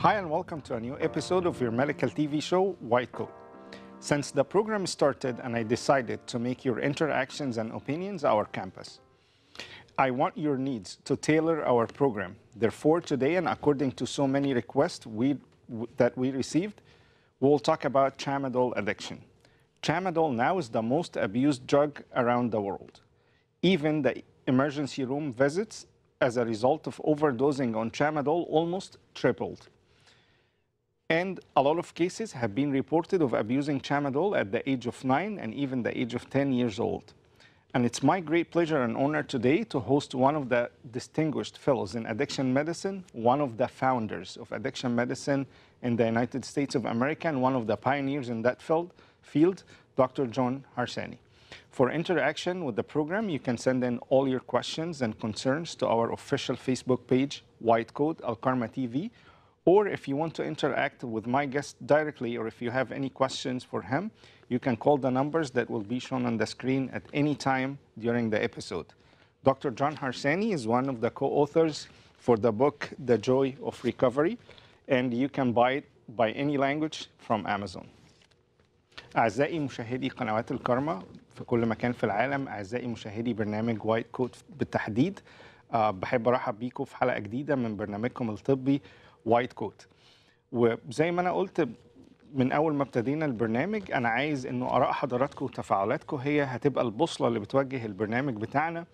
Hi and welcome to a new episode of your medical TV show, White Coat. Since the program started and I decided to make your interactions and opinions our campus, I want your needs to tailor our program. Therefore, today, and according to so many requests that we received, we'll talk about Tramadol addiction. Tramadol now is the most abused drug around the world. Even the emergency room visits as a result of overdosing on Tramadol almost tripled. And a lot of cases have been reported of abusing Tramadol at the age of 9 and even the age of 10 years old. And it's my great pleasure and honor today to host one of the distinguished fellows in addiction medicine, one of the founders of addiction medicine in the United States of America, and one of the pioneers in that field, Dr. John Harsany. For interaction with the program, you can send in all your questions and concerns to our official Facebook page, White Coat Alkarma TV. Or if you want to interact with my guest directly, or if you have any questions for him, you can call the numbers that will be shown on the screen at any time during the episode. Dr. John Harsany is one of the co-authors for the book, The Joy of Recovery, and you can buy it by any language from Amazon. أعزائي مشاهدي قنوات الكرمة في كل مكان في العالم، أعزائي مشاهدي برنامج وايت كوت بالتحديد، بحب أرحب بيكم في حلقة جديدة من برنامجكم الطبي وايت كوت. وزي ما أنا قلت من أول ما ابتدينا البرنامج، أنا عايز إنه آراء حضراتكم وتفاعلاتكم هي هتبقى البوصلة اللي بتوجه البرنامج بتاعنا،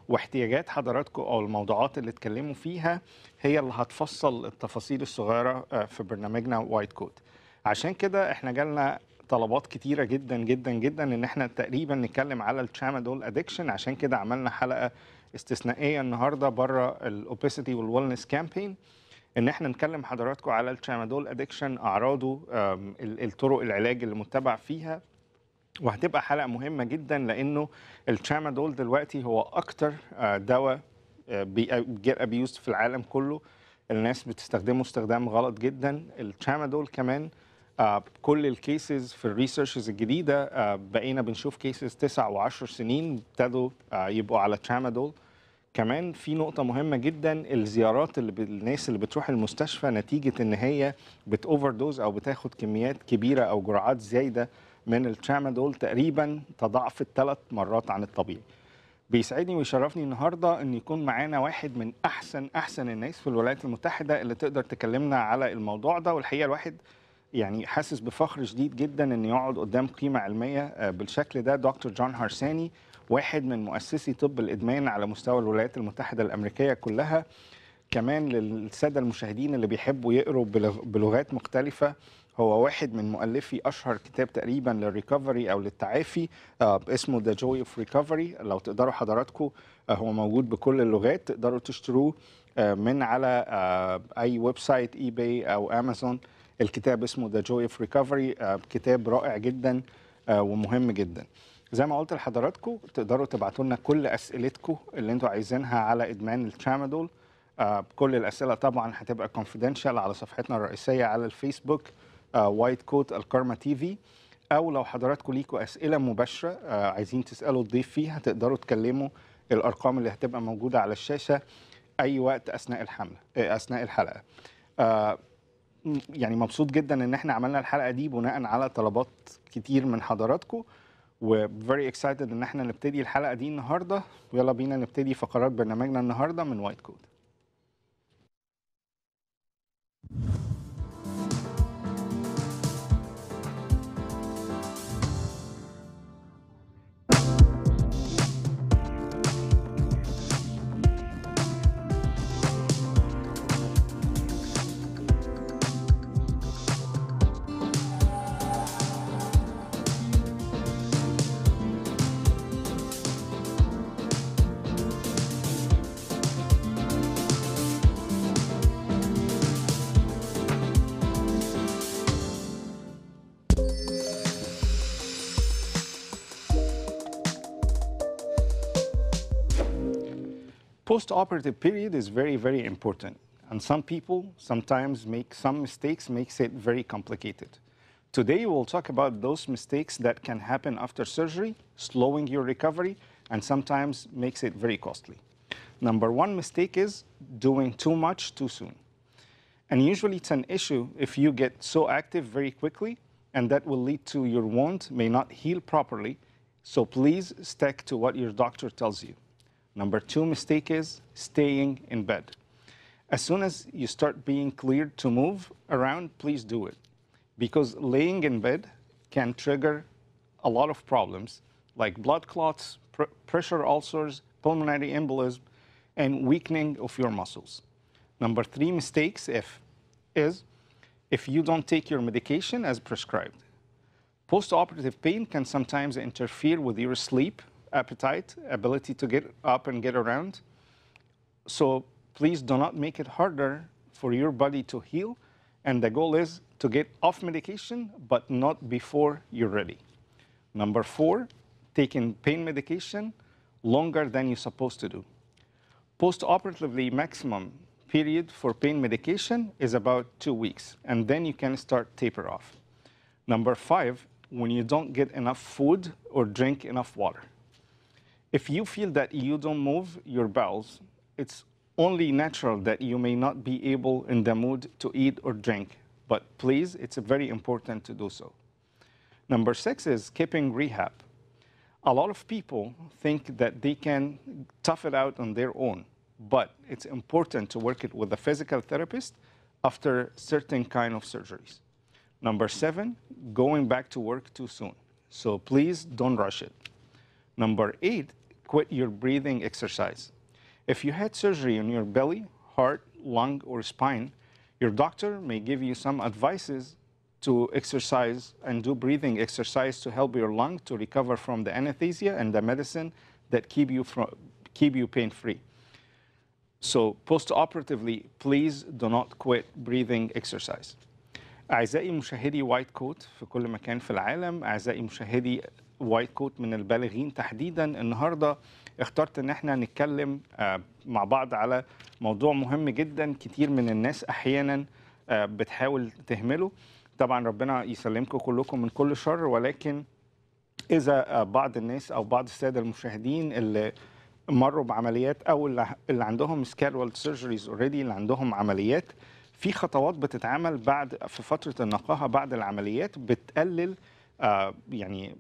واحتياجات حضراتكم أو الموضوعات اللي اتكلموا فيها هي اللي هتفصل التفاصيل الصغيرة في برنامجنا وايت كوت. عشان كده إحنا جالنا طلبات كتيرة جدا جدا جدا إن إحنا تقريبا نتكلم على الترامادول أديكشن. عشان كده عملنا حلقة استثنائية النهاردة بره الأوبيسيتي والويلنس كامبين، ان احنا نكلم حضراتكم على الترامادول ادكشن، اعراضه، الطرق العلاج اللي متبع فيها. وهتبقى حلقه مهمه جدا لانه الترامادول دلوقتي هو اكتر دواء بيجيت ابيوزد في العالم كله. الناس بتستخدمه استخدام غلط جدا. الترامادول كمان كل الكيسز في الريسيرشز الجديده بقينا بنشوف كيسز 9 و10 سنين ابتدوا يبقوا على ترامادول. كمان في نقطة مهمة جدا، الزيارات اللي الناس اللي بتروح المستشفى نتيجة ان هي بتوفردوز او بتاخد كميات كبيرة او جرعات زايدة من الترامادول تقريبا تضاعفت 3 مرات عن الطبيعي. بيسعدني ويشرفني النهاردة ان يكون معانا واحد من احسن الناس في الولايات المتحدة اللي تقدر تكلمنا على الموضوع ده. والحقيقة الواحد يعني حاسس بفخر شديد جدا ان يقعد قدام قيمة علمية بالشكل ده. دكتور جون هارساني، واحد من مؤسسي طب الادمان على مستوى الولايات المتحده الامريكيه كلها. كمان للساده المشاهدين اللي بيحبوا يقروا بلغات مختلفه، هو واحد من مؤلفي اشهر كتاب تقريبا للريكفري او للتعافي اسمه The Joy of Recovery. لو تقدروا حضراتكم هو موجود بكل اللغات، تقدروا تشتروه من على اي ويب سايت، اي باي او امازون. الكتاب اسمه The Joy of Recovery، كتاب رائع جدا ومهم جدا. زي ما قلت لحضراتكم تقدروا تبعتوا لنا كل اسئلتكم اللي انتوا عايزينها على ادمان الترامادول. كل الاسئله طبعا هتبقى كونفيدنشال على صفحتنا الرئيسيه على الفيسبوك وايت كوت الكرمة تي في. او لو حضراتكم ليكوا اسئله مباشره عايزين تسالوا الضيف فيها، تقدروا تكلموا الارقام اللي هتبقى موجوده على الشاشه اي وقت اثناء الحلقه. يعني مبسوط جدا ان احنا عملنا الحلقه دي بناء على طلبات كتير من حضراتكم، و very excited ان احنا نبتدي الحلقه دي النهارده. ويلا بينا نبتدي فقرات برنامجنا النهارده من وايت كوت. Post-operative period is very, very important. And some people sometimes make some mistakes, makes it very complicated. Today, we'll talk about those mistakes that can happen after surgery, slowing your recovery, and sometimes makes it very costly. Number one mistake is doing too much too soon. And usually it's an issue if you get so active very quickly, and that will lead to your wound may not heal properly. So please stick to what your doctor tells you. Number 2 mistake is staying in bed. As soon as you start being cleared to move around, please do it. Because laying in bed can trigger a lot of problems like blood clots, pressure ulcers, pulmonary embolism, and weakening of your muscles. Number 3 mistakes if you don't take your medication as prescribed. Post-operative pain can sometimes interfere with your sleep, appetite, ability to get up and get around. So please do not make it harder for your body to heal. And the goal is to get off medication, but not before you're ready. Number 4, taking pain medication longer than you're supposed to do. Post-operatively maximum period for pain medication is about 2 weeks, and then you can start taper off. Number 5, when you don't get enough food or drink enough water. If you feel that you don't move your bowels, it's only natural that you may not be able in the mood to eat or drink, but please, it's very important to do so. Number 6 is skipping rehab. A lot of people think that they can tough it out on their own, but it's important to work it with a physical therapist after certain kind of surgeries. Number 7, going back to work too soon. So please don't rush it. Number 8, quit your breathing exercise. If you had surgery on your belly, heart, lung, or spine, your doctor may give you some advices to exercise and do breathing exercise to help your lung to recover from the anesthesia and the medicine that keep you pain-free. So post-operatively, please do not quit breathing exercise. أعزائي مشاهدي وايت كوت في كل مكان في العالم، أعزائي مشاهدي وايت كوت من البالغين تحديدا، النهارده اخترت ان احنا نتكلم مع بعض على موضوع مهم جدا كتير من الناس احيانا بتحاول تهمله. طبعا ربنا يسلمكم كلكم من كل شر، ولكن اذا بعض الناس او بعض الساده المشاهدين اللي مروا بعمليات او اللي عندهم scheduled surgeries already، اللي عندهم عمليات، في خطوات بتتعمل في فتره النقاهه بعد العمليات بتقلل يعني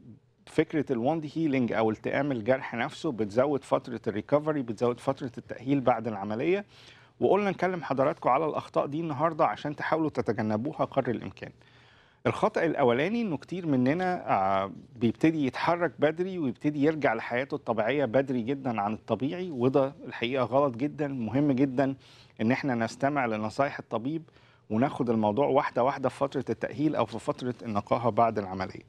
فكره الوند هيلينج او التئام الجرح نفسه، بتزود فتره الريكفري، بتزود فتره التاهيل بعد العمليه. وقلنا نكلم حضراتكم على الاخطاء دي النهارده عشان تحاولوا تتجنبوها قدر الامكان. الخطأ الاولاني انه كتير مننا بيبتدي يتحرك بدري ويبتدي يرجع لحياته الطبيعيه بدري جدا عن الطبيعي، وده الحقيقه غلط جدا. مهم جدا ان احنا نستمع لنصايح الطبيب وناخد الموضوع واحده واحده في فتره التاهيل او في فتره النقاهه بعد العمليه.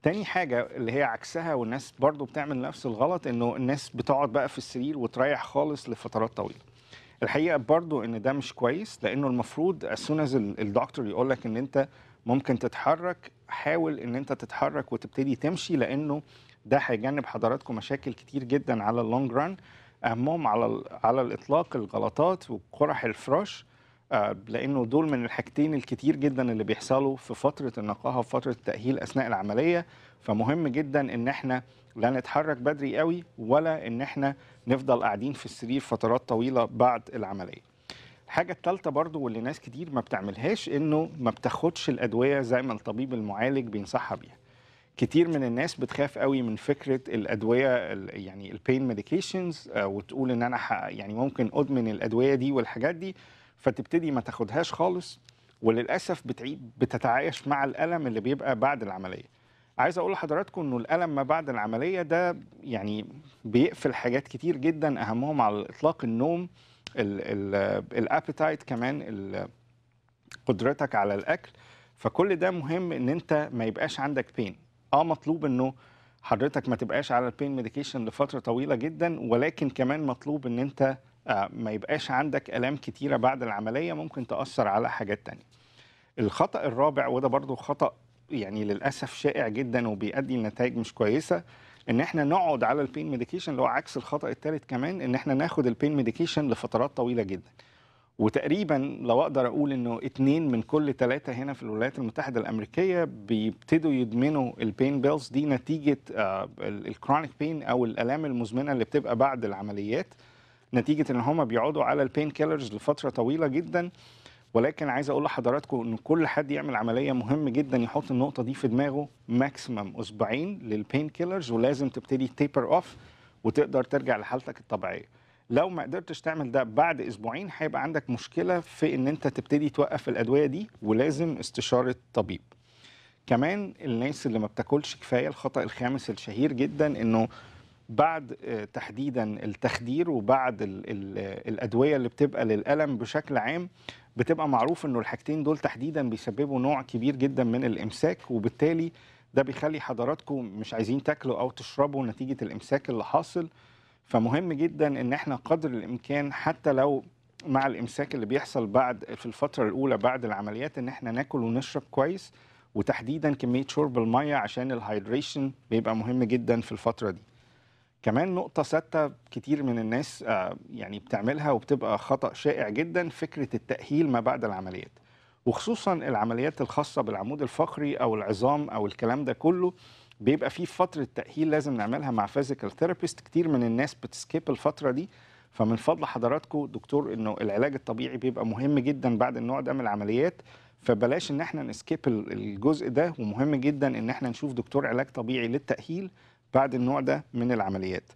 تاني حاجة اللي هي عكسها والناس برضو بتعمل نفس الغلط، انه الناس بتقعد بقى في السرير وتريح خالص لفترات طويلة. الحقيقة برضو ان ده مش كويس، لانه المفروض as soon as الدكتور يقولك ان انت ممكن تتحرك، حاول ان انت تتحرك وتبتدي تمشي، لانه ده هيجنب حضراتكم مشاكل كتير جدا على اللونج ران، اهمهم على الاطلاق الغلطات وقرح الفراش، لانه دول من الحاجتين الكتير جدا اللي بيحصلوا في فتره النقاهه وفتره التاهيل اثناء العمليه. فمهم جدا ان احنا لا نتحرك بدري قوي ولا ان احنا نفضل قاعدين في السرير فترات طويله بعد العمليه. الحاجه الثالثه برضو واللي ناس كتير ما بتعملهاش، انه ما بتاخدش الادويه زي ما الطبيب المعالج بينصحها بيها. كتير من الناس بتخاف قوي من فكره الادويه يعني البين ميديكيشنز، وتقول ان انا يعني ممكن ادمن الادويه دي والحاجات دي، فتبتدي ما تاخدهاش خالص، وللاسف بتتعايش مع الالم اللي بيبقى بعد العمليه. عايز اقول لحضراتكم انه الالم ما بعد العمليه ده يعني بيقفل حاجات كتير جدا، اهمهم على الاطلاق النوم، الابيتايت، كمان قدرتك على الاكل. فكل ده مهم ان انت ما يبقاش عندك بين. مطلوب انه حضرتك ما تبقاش على البين ميديكيشن لفتره طويله جدا، ولكن كمان مطلوب ان انت ما يبقاش عندك الام كتيره بعد العمليه ممكن تاثر على حاجات تانية. الخطا الرابع، وده برضو خطا يعني للاسف شائع جدا وبيؤدي لنتائج مش كويسه، ان احنا نقعد على البين ميديكيشن، اللي هو عكس الخطا الثالث كمان، ان احنا ناخد البين ميديكيشن لفترات طويله جدا. وتقريبا لو اقدر اقول انه 2 من كل 3 هنا في الولايات المتحده الامريكيه بيبتدوا يدمنوا البين بيلز دي نتيجه الكرونيك بين او الالام المزمنه اللي بتبقى بعد العمليات، نتيجه ان هم بيقعدوا على البين كيلرز لفتره طويله جدا. ولكن عايز اقول لحضراتكم ان كل حد يعمل عمليه مهم جدا يحط النقطه دي في دماغه، ماكسيمم اسبوعين للبين كيلرز، ولازم تبتدي تيبر اوف وتقدر ترجع لحالتك الطبيعيه. لو ما قدرتش تعمل ده بعد اسبوعين هيبقى عندك مشكله في ان انت تبتدي توقف الادويه دي، ولازم استشاره طبيب. كمان الناس اللي ما بتاكلش كفايه، الخطأ الخامس الشهير جدا انه بعد تحديدا التخدير وبعد الادويه اللي بتبقى للالم بشكل عام، بتبقى معروف انه الحاجتين دول تحديدا بيسببوا نوع كبير جدا من الامساك، وبالتالي ده بيخلي حضراتكم مش عايزين تاكلوا او تشربوا نتيجه الامساك اللي حاصل. فمهم جدا ان احنا قدر الامكان حتى لو مع الامساك اللي بيحصل بعد في الفتره الاولى بعد العمليات ان احنا ناكل ونشرب كويس، وتحديدا كميه شرب الميه عشان الهايدريشن بيبقى مهم جدا في الفتره دي. كمان نقطة ستة كتير من الناس يعني بتعملها وبتبقى خطأ شائع جدا، فكرة التأهيل ما بعد العمليات، وخصوصا العمليات الخاصة بالعمود الفقري أو العظام أو الكلام ده كله، بيبقى فيه فترة تأهيل لازم نعملها مع فيزيكال ثيرابيست. كتير من الناس بتسكيب الفترة دي، فمن فضل حضراتكم دكتور إنه العلاج الطبيعي بيبقى مهم جدا بعد النوع ده من العمليات، فبلاش إن احنا نسكيب الجزء ده، ومهم جدا إن احنا نشوف دكتور علاج طبيعي للتأهيل بعد النوع ده من العمليات.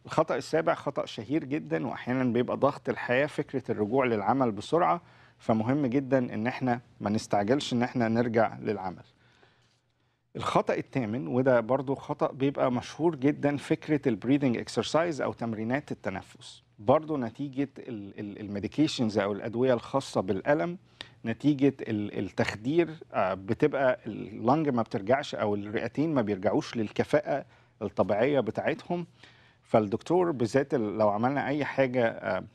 الخطأ السابع خطأ شهير جدا واحيانا بيبقى ضغط الحياة، فكرة الرجوع للعمل بسرعة، فمهم جدا ان احنا ما نستعجلش ان احنا نرجع للعمل. الخطأ الثامن وده برضو خطأ بيبقى مشهور جدا، فكرة البريدنج اكسرسايز او تمرينات التنفس، برضو نتيجة الميديكيشنز او الادوية الخاصة بالألم، نتيجة التخدير بتبقى اللنج ما بترجعش او الرئتين ما بيرجعوش للكفاءة الطبيعية بتاعتهم. فالدكتور بالذات لو عملنا اي حاجة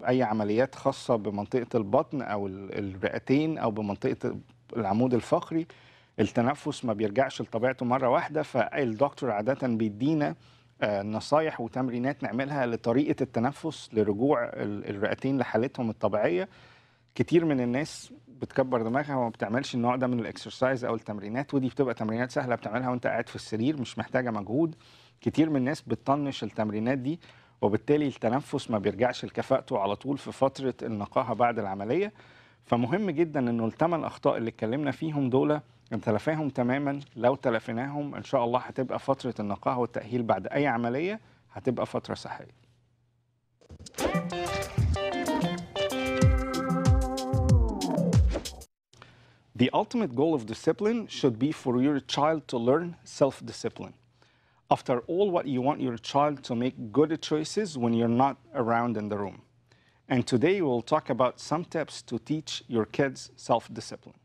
اي عمليات خاصة بمنطقة البطن او الرئتين او بمنطقة العمود الفقري، التنفس ما بيرجعش لطبيعته مرة واحدة، فالدكتور عادة بيدينا نصايح وتمرينات نعملها لطريقة التنفس لرجوع الرئتين لحالتهم الطبيعية. كتير من الناس بتكبر دماغها وما بتعملش النوع ده من الاكسرسايز او التمرينات، ودي بتبقى تمرينات سهلة بتعملها وانت قاعد في السرير مش محتاجة مجهود. كتير من الناس بتطنش التمرينات دي، وبالتالي التنفس ما بيرجعش لكفاءته على طول في فترة النقاهة بعد العملية. فمهم جدا انه الثمان اخطاء اللي اتكلمنا فيهم دول نتلافاهم تماما. لو تلافيناهم ان شاء الله هتبقى فترة النقاهة والتأهيل بعد اي عملية هتبقى فترة صحية. The ultimate goal of discipline should be for your child to learn self-discipline. After all, what you want your child to make good choices when you're not around in the room. And today we'll talk about some tips to teach your kids self-discipline.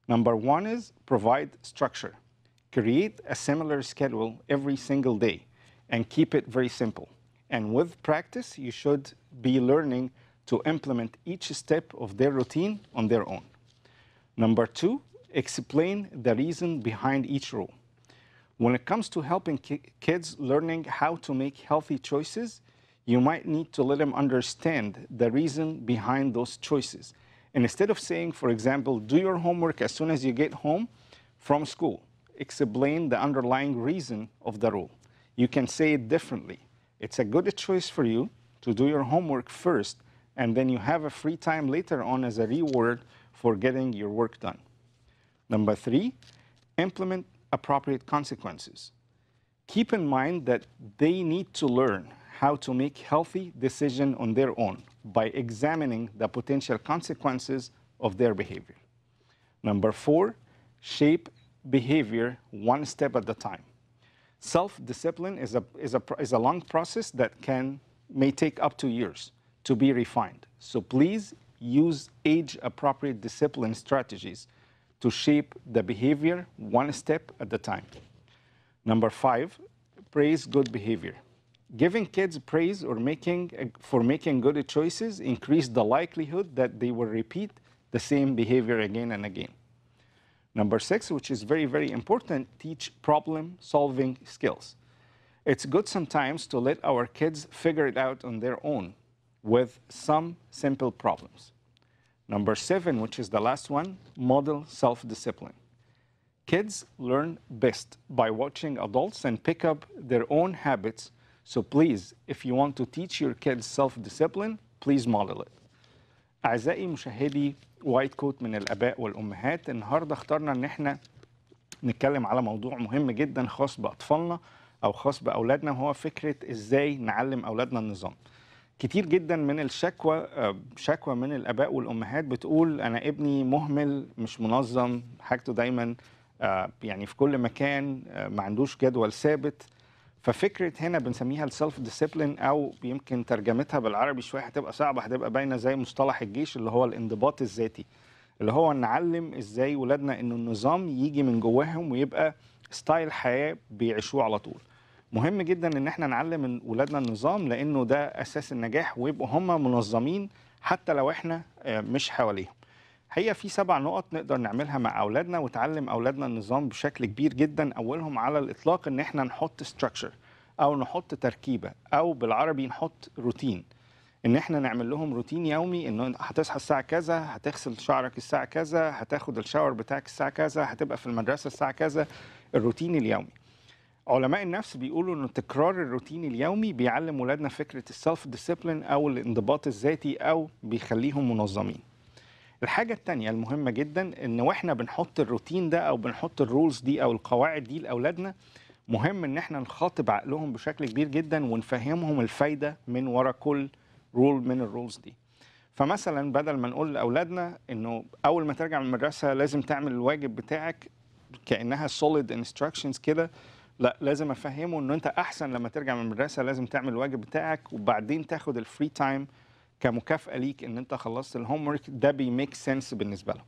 Number one is provide structure. Create a similar schedule every single day and keep it very simple. And with practice, you should be learning to implement each step of their routine on their own. Number two, explain the reason behind each rule. When it comes to helping kids learning how to make healthy choices, you might need to let them understand the reason behind those choices. And instead of saying, for example, do your homework as soon as you get home from school, explain the underlying reason of the rule. You can say it differently. It's a good choice for you to do your homework first, and then you have a free time later on as a reward for getting your work done. Number three, implement appropriate consequences. Keep in mind that they need to learn how to make healthy decisions on their own by examining the potential consequences of their behavior. Number four, shape behavior one step at a time. Self-discipline is a long process that may take up to years to be refined. So please use age-appropriate discipline strategies to shape the behavior one step at a time. Number five, praise good behavior. Giving kids praise for making good choices increase the likelihood that they will repeat the same behavior again and again. Number six, which is very, very important, teach problem-solving skills. It's good sometimes to let our kids figure it out on their own with some simple problems. Number seven, which is the last one, model self-discipline. Kids learn best by watching adults and pick up their own habits. So please, if you want to teach your kids self-discipline, please model it. أعزائي مشاهدي وايت كوت من الآباء والأمهات، النهاردة اخترنا إن احنا نتكلم على موضوع مهم جدا خاص بأطفالنا أو خاص بأولادنا، وهو فكرة إزاي نعلم أولادنا النظام. كتير جدا من شكوى من الآباء والأمهات بتقول أنا ابني مهمل، مش منظم، حاجته دايما يعني في كل مكان، ما عندوش جدول ثابت. ففكرة هنا بنسميها السلف ديسيبلين، أو يمكن ترجمتها بالعربي شوية هتبقى صعبة، هتبقى باينة زي مصطلح الجيش اللي هو الانضباط الذاتي، اللي هو نعلم إزاي ولادنا إنه النظام يجي من جواهم ويبقى ستايل حياة بيعيشوه على طول. مهم جدا إن احنا نعلم ولادنا النظام، لأنه ده أساس النجاح، ويبقوا هم منظمين حتى لو احنا مش حواليهم. هي في 7 نقط نقدر نعملها مع أولادنا وتعلم أولادنا النظام بشكل كبير جدا. أولهم على الإطلاق إن احنا نحط structure أو نحط تركيبة، أو بالعربي نحط روتين. إن احنا نعمل لهم روتين يومي، إنه هتصحى الساعة كذا، هتغسل شعرك الساعة كذا، هتاخد الشاور بتاعك الساعة كذا، هتبقى في المدرسة الساعة كذا. الروتين اليومي. علماء النفس بيقولوا إن تكرار الروتين اليومي بيعلم ولادنا فكرة السلف ديسيبلين أو الانضباط الذاتي، أو بيخليهم منظمين. الحاجة التانية المهمة جدا إن واحنا بنحط الروتين ده أو بنحط الرولز دي أو القواعد دي لأولادنا، مهم إن احنا نخاطب عقلهم بشكل كبير جدا ونفهمهم الفايدة من ورا كل رول من الرولز دي. فمثلا بدل ما نقول لأولادنا إنه أول ما ترجع من المدرسة لازم تعمل الواجب بتاعك كأنها solid instructions كده، لا، لازم أفهمه إنه أنت أحسن لما ترجع من المدرسة لازم تعمل الواجب بتاعك، وبعدين تاخد الفري تايم كمكافأة ليك ان انت خلصت الهوم ورك. ده بيميك سنس بالنسبة لهم.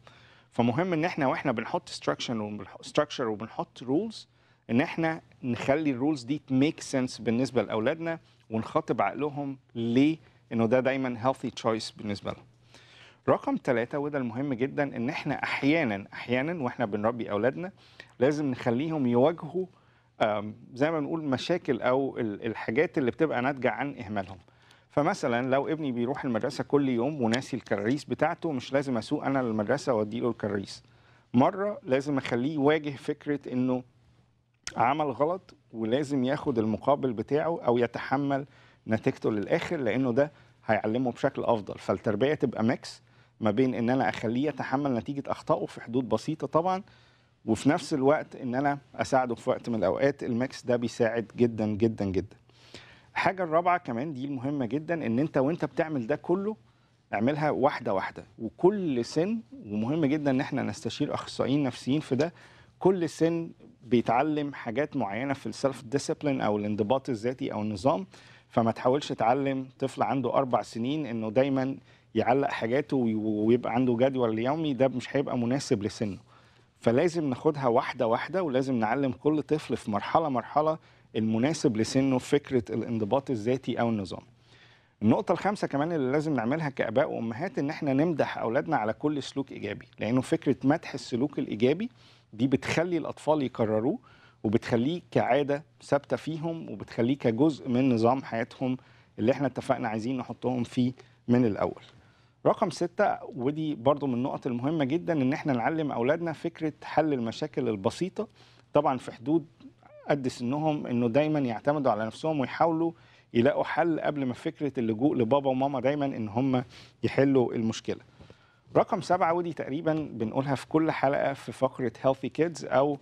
فمهم ان احنا واحنا بنحط ستراكشر وبنحط رولز، ان احنا نخلي الرولز دي تميك سنس بالنسبة لاولادنا، ونخاطب عقلهم ليه انه ده دايما healthy choice بالنسبة لهم. رقم 3 وده المهم جدا، ان احنا احيانا واحنا بنربي اولادنا لازم نخليهم يواجهوا زي ما بنقول مشاكل او الحاجات اللي بتبقى ناتجة عن اهمالهم. فمثلا لو ابني بيروح المدرسة كل يوم وناسي الكراريس بتاعته، مش لازم اسوق انا للمدرسة واديله الكراريس. مرة لازم اخليه يواجه فكرة انه عمل غلط، ولازم ياخد المقابل بتاعه او يتحمل نتيجته للاخر، لانه ده هيعلمه بشكل افضل. فالتربية تبقى ميكس ما بين ان انا اخليه يتحمل نتيجة اخطائه في حدود بسيطة طبعا، وفي نفس الوقت ان انا اساعده في وقت من الاوقات. الميكس ده بيساعد جدا جدا جدا. الحاجة الرابعة كمان دي المهمة جدا، ان انت وانت بتعمل ده كله اعملها واحدة واحدة، وكل سن، ومهم جدا ان احنا نستشير اخصائيين نفسيين في ده، كل سن بيتعلم حاجات معينة في السلف ديسيبلين او الانضباط الذاتي او النظام. فما تحاولش تعلم طفل عنده 4 سنين انه دايما يعلق حاجاته ويبقى عنده جدول يومي، ده مش هيبقى مناسب لسنه. فلازم ناخدها واحدة واحدة، ولازم نعلم كل طفل في مرحلة المناسب لسنه فكرة الانضباط الذاتي أو النظام. النقطة الخامسة كمان اللي لازم نعملها كآباء وأمهات، إن احنا نمدح أولادنا على كل سلوك إيجابي، لأنه فكرة مدح السلوك الإيجابي دي بتخلي الأطفال يكرروه، وبتخليه كعادة ثابتة فيهم، وبتخليه كجزء من نظام حياتهم اللي احنا اتفقنا عايزين نحطهم فيه من الأول. رقم 6 ودي برضو من النقط المهمة جدا، ان احنا نعلم اولادنا فكرة حل المشاكل البسيطة، طبعا في حدود قد سنهم، انه دايما يعتمدوا على نفسهم ويحاولوا يلاقوا حل قبل ما فكرة اللجوء لبابا وماما دايما ان هم يحلوا المشكلة. رقم 7 ودي تقريبا بنقولها في كل حلقة في فقرة Healthy Kids او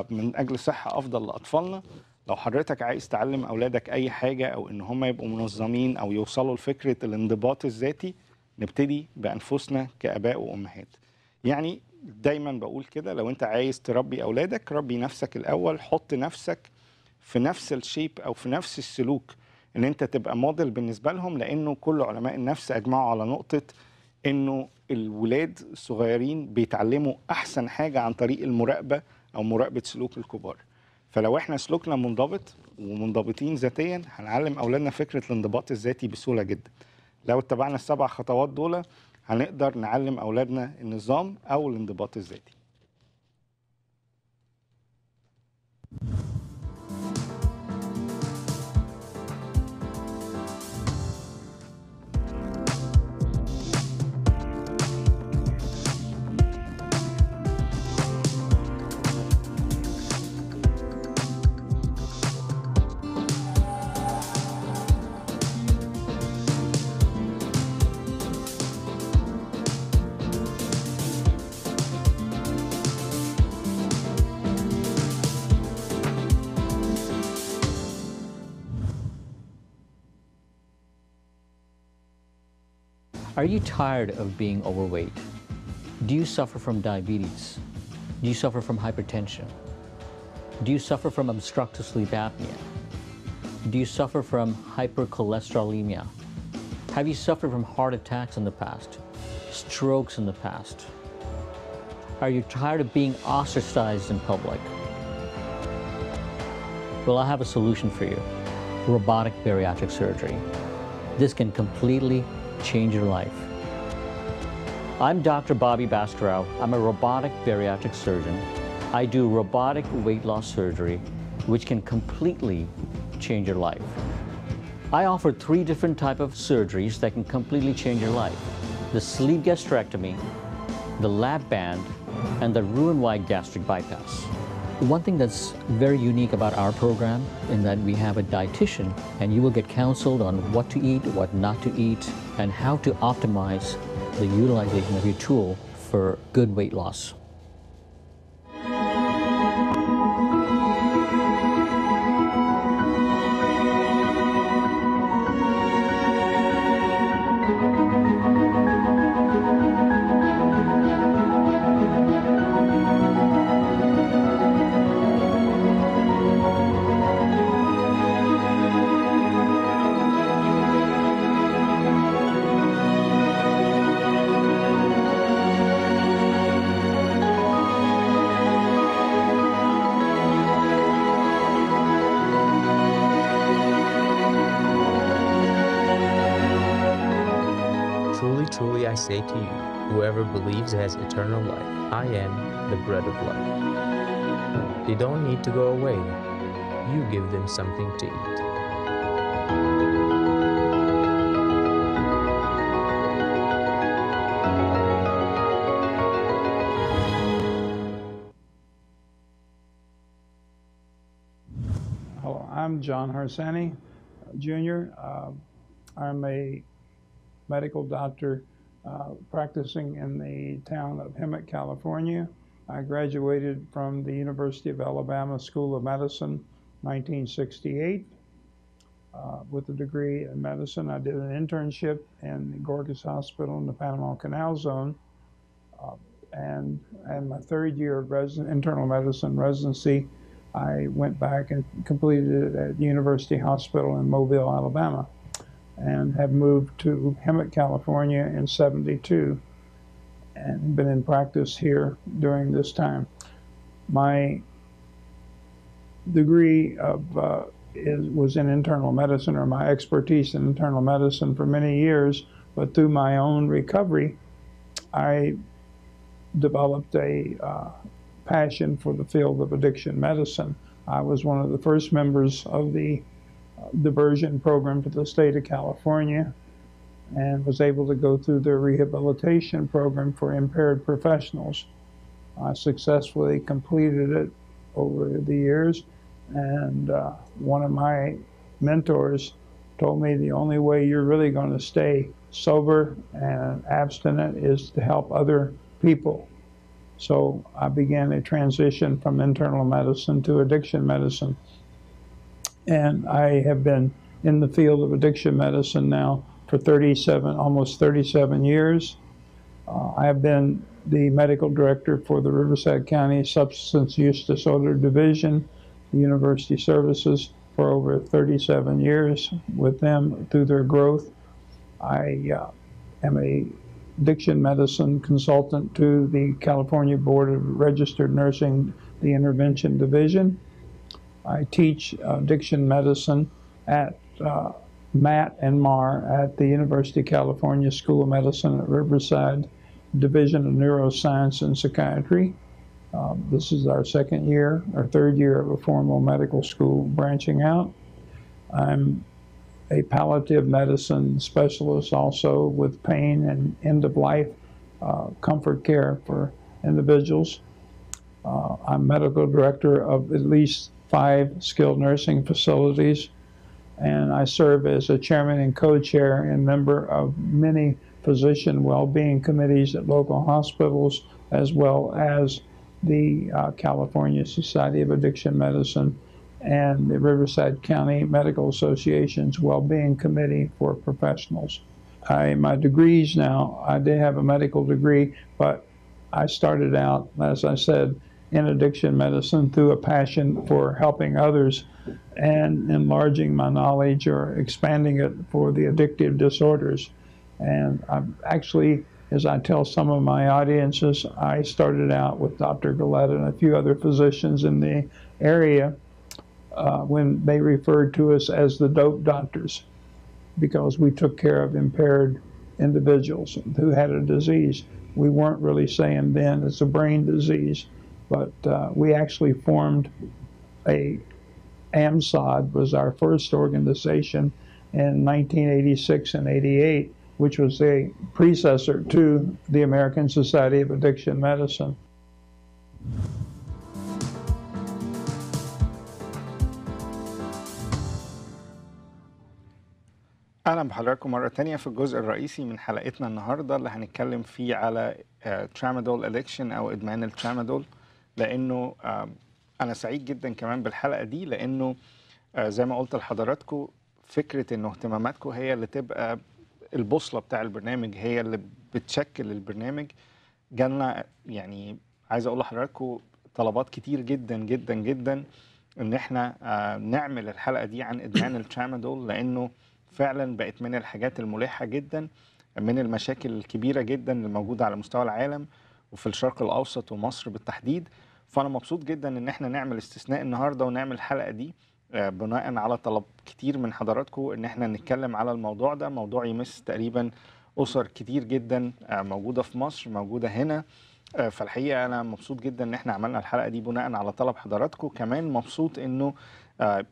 من اجل صحة افضل لاطفالنا. لو حضرتك عايز تعلم اولادك اي حاجة، او ان هم يبقوا منظمين او يوصلوا لفكرة الانضباط الذاتي، نبتدي بأنفسنا كآباء وأمهات. يعني دايما بقول كده، لو انت عايز تربي أولادك ربي نفسك الأول، حط نفسك في نفس الشيب أو في نفس السلوك، ان انت تبقى موديل بالنسبة لهم. لأنه كل علماء النفس أجمعوا على نقطة انه الولاد الصغيرين بيتعلموا أحسن حاجة عن طريق المراقبة أو مراقبة سلوك الكبار. فلو احنا سلوكنا منضبط ومنضبطين ذاتيا، هنعلم أولادنا فكرة الانضباط الذاتي بسهولة جدا. لو اتبعنا ال7 خطوات دول هنقدر نعلم أولادنا النظام أو الانضباط الذاتي. Are you tired of being overweight? Do you suffer from diabetes? Do you suffer from hypertension? Do you suffer from obstructive sleep apnea? Do you suffer from hypercholesterolemia? Have you suffered from heart attacks in the past? Strokes in the past? Are you tired of being ostracized in public? Well, I have a solution for you. Robotic bariatric surgery. This can completely change your life. I'm Dr. Bobby Bascarow. I'm a robotic bariatric surgeon. I do robotic weight loss surgery, which can completely change your life. I offer 3 different types of surgeries that can completely change your life. The sleeve gastrectomy, the lap band, and the Roux-en-Y gastric bypass. One thing that's very unique about our program in that we have a dietitian, and you will get counseled on what to eat, what not to eat, and how to optimize the utilization of your tool for good weight loss. Truly, I say to you, whoever believes has eternal life. I am the bread of life. They don't need to go away. You give them something to eat. Hello, I'm John Harsany, Jr. I'm a medical doctor practicing in the town of Hemet, California. I graduated from the University of Alabama School of Medicine 1968 with a degree in medicine. I did an internship in the Gorgas Hospital in the Panama Canal Zone. And my 3rd year of internal medicine residency, I went back and completed it at the University Hospital in Mobile, Alabama, and have moved to Hemet, California in '72 and been in practice here during this time. My degree was in internal medicine, or my expertise in internal medicine for many years, but through my own recovery, I developed a passion for the field of addiction medicine. I was one of the first members of the diversion program for the state of California and was able to go through their rehabilitation program for impaired professionals. I successfully completed it over the years, and one of my mentors told me the only way you're really going to stay sober and abstinent is to help other people. So I began a transition from internal medicine to addiction medicine. And I have been in the field of addiction medicine now for almost 37 years. I have been the medical director for the Riverside County Substance Use Disorder Division, the University Services, for over 37 years with them through their growth. I am a addiction medicine consultant to the California Board of Registered Nursing, the Intervention Division. I teach addiction medicine at MAT and MAR at the University of California School of Medicine at Riverside, Division of Neuroscience and Psychiatry. This is our 3rd year of a formal medical school branching out. I'm a palliative medicine specialist also with pain and end-of-life comfort care for individuals. I'm medical director of at least 5 skilled nursing facilities, and I serve as a chairman and co-chair and member of many physician well-being committees at local hospitals, as well as the California Society of Addiction Medicine and the Riverside County Medical Association's Well-Being Committee for Professionals. My degrees now, I did have a medical degree, but I started out, as I said, in addiction medicine through a passion for helping others and enlarging my knowledge or expanding it for the addictive disorders. And I'm actually, as I tell some of my audiences, I started out with Dr. Quintet and a few other physicians in the area when they referred to us as the dope doctors, because we took care of impaired individuals who had a disease. We weren't really saying then it's a brain disease, but we actually formed AMSOD was our first organization in 1986 and 88, which was a predecessor to the American Society of Addiction Medicine. أهلا بحضراتكم مرة تانية في الجزء الرئيسي من حلقتنا النهاردة اللي هنتكلم فيه على Tramadol Addiction أو إدمان الترامادول، لأنه أنا سعيد جدا كمان بالحلقة دي، لأنه زي ما قلت لحضراتكم فكرة إنه اهتماماتكم هي اللي تبقى البوصلة بتاع البرنامج، هي اللي بتشكل البرنامج. جالنا يعني عايز أقول لحضراتكم طلبات كتير جدا جدا جدا إن إحنا نعمل الحلقة دي عن إدمان الترامادول، لأنه فعلا بقت من الحاجات الملحة جدا، من المشاكل الكبيرة جدا اللي موجودة على مستوى العالم وفي الشرق الأوسط ومصر بالتحديد. فأنا مبسوط جدا إن احنا نعمل استثناء النهاردة ونعمل الحلقة دي بناء على طلب كتير من حضراتكم إن احنا نتكلم على الموضوع ده. موضوع يمس تقريبا أسر كتير جدا موجودة في مصر، موجودة هنا. فالحقيقة أنا مبسوط جدا إن احنا عملنا الحلقة دي بناء على طلب حضراتكم. كمان مبسوط إنه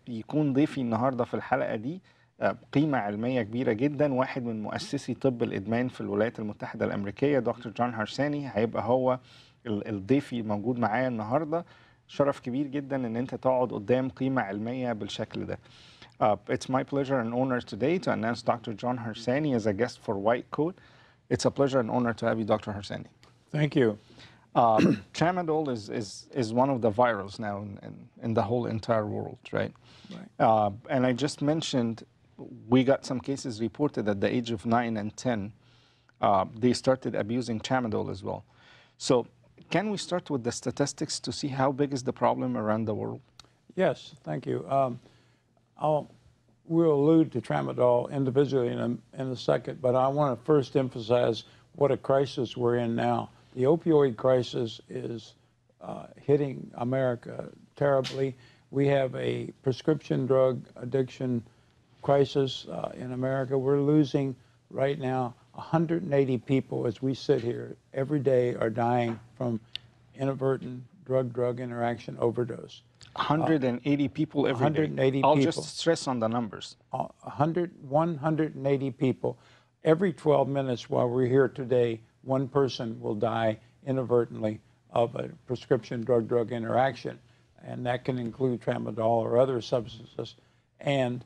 يكون ضيفي النهاردة في الحلقة دي قيمة علمية كبيرة جدا، واحد من مؤسسي طب الإدمان في الولايات المتحدة الأمريكية، دكتور جون هارساني، هيبقى هو الضيفي موجود معايا النهاردة. شرف كبير جدا إن أنت تقعد قدام قيمة علمية بالشكل ده. It's my pleasure and honor today to announce Dr. John Harsany as a guest for White Coat. It's a pleasure and honor to have you, Dr. Harsany. Thank you. Tramadol is one of the virals now in the whole entire world, right? Right. And I just mentioned we got some cases reported at the age of 9 and 10. They started abusing Tramadol as well. So can we start with the statistics to see how big is the problem around the world? Yes, thank you. We'll allude to Tramadol individually in a second, but I want to first emphasize what a crisis we're in now. The opioid crisis is hitting America terribly. We have a prescription drug addiction crisis in America. We're losing right now 180 people as we sit here every day are dying from inadvertent drug-drug interaction overdose. 180 people every day. 180 I'll people. just stress on the numbers. 180 people. Every 12 minutes while we're here today, one person will die inadvertently of a prescription drug-drug interaction, and that can include Tramadol or other substances. And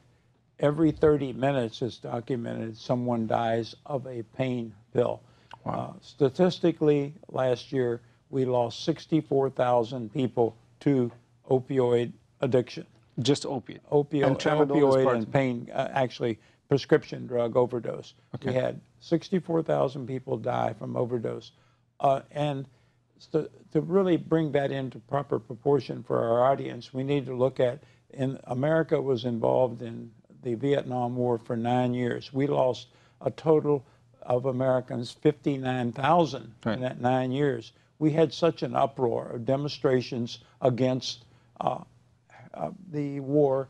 every 30 minutes, it's documented, someone dies of a pain pill. Wow. Statistically, last year, we lost 64,000 people to opioid addiction. Just opiate. And Tramadol opioid and pain, actually prescription drug overdose. Okay. We had 64,000 people die from overdose. And to really bring that into proper proportion for our audience, we need to look at, America was involved in the Vietnam War for 9 years. We lost a total of Americans, 59,000 in that 9 years. We had such an uproar of demonstrations against the war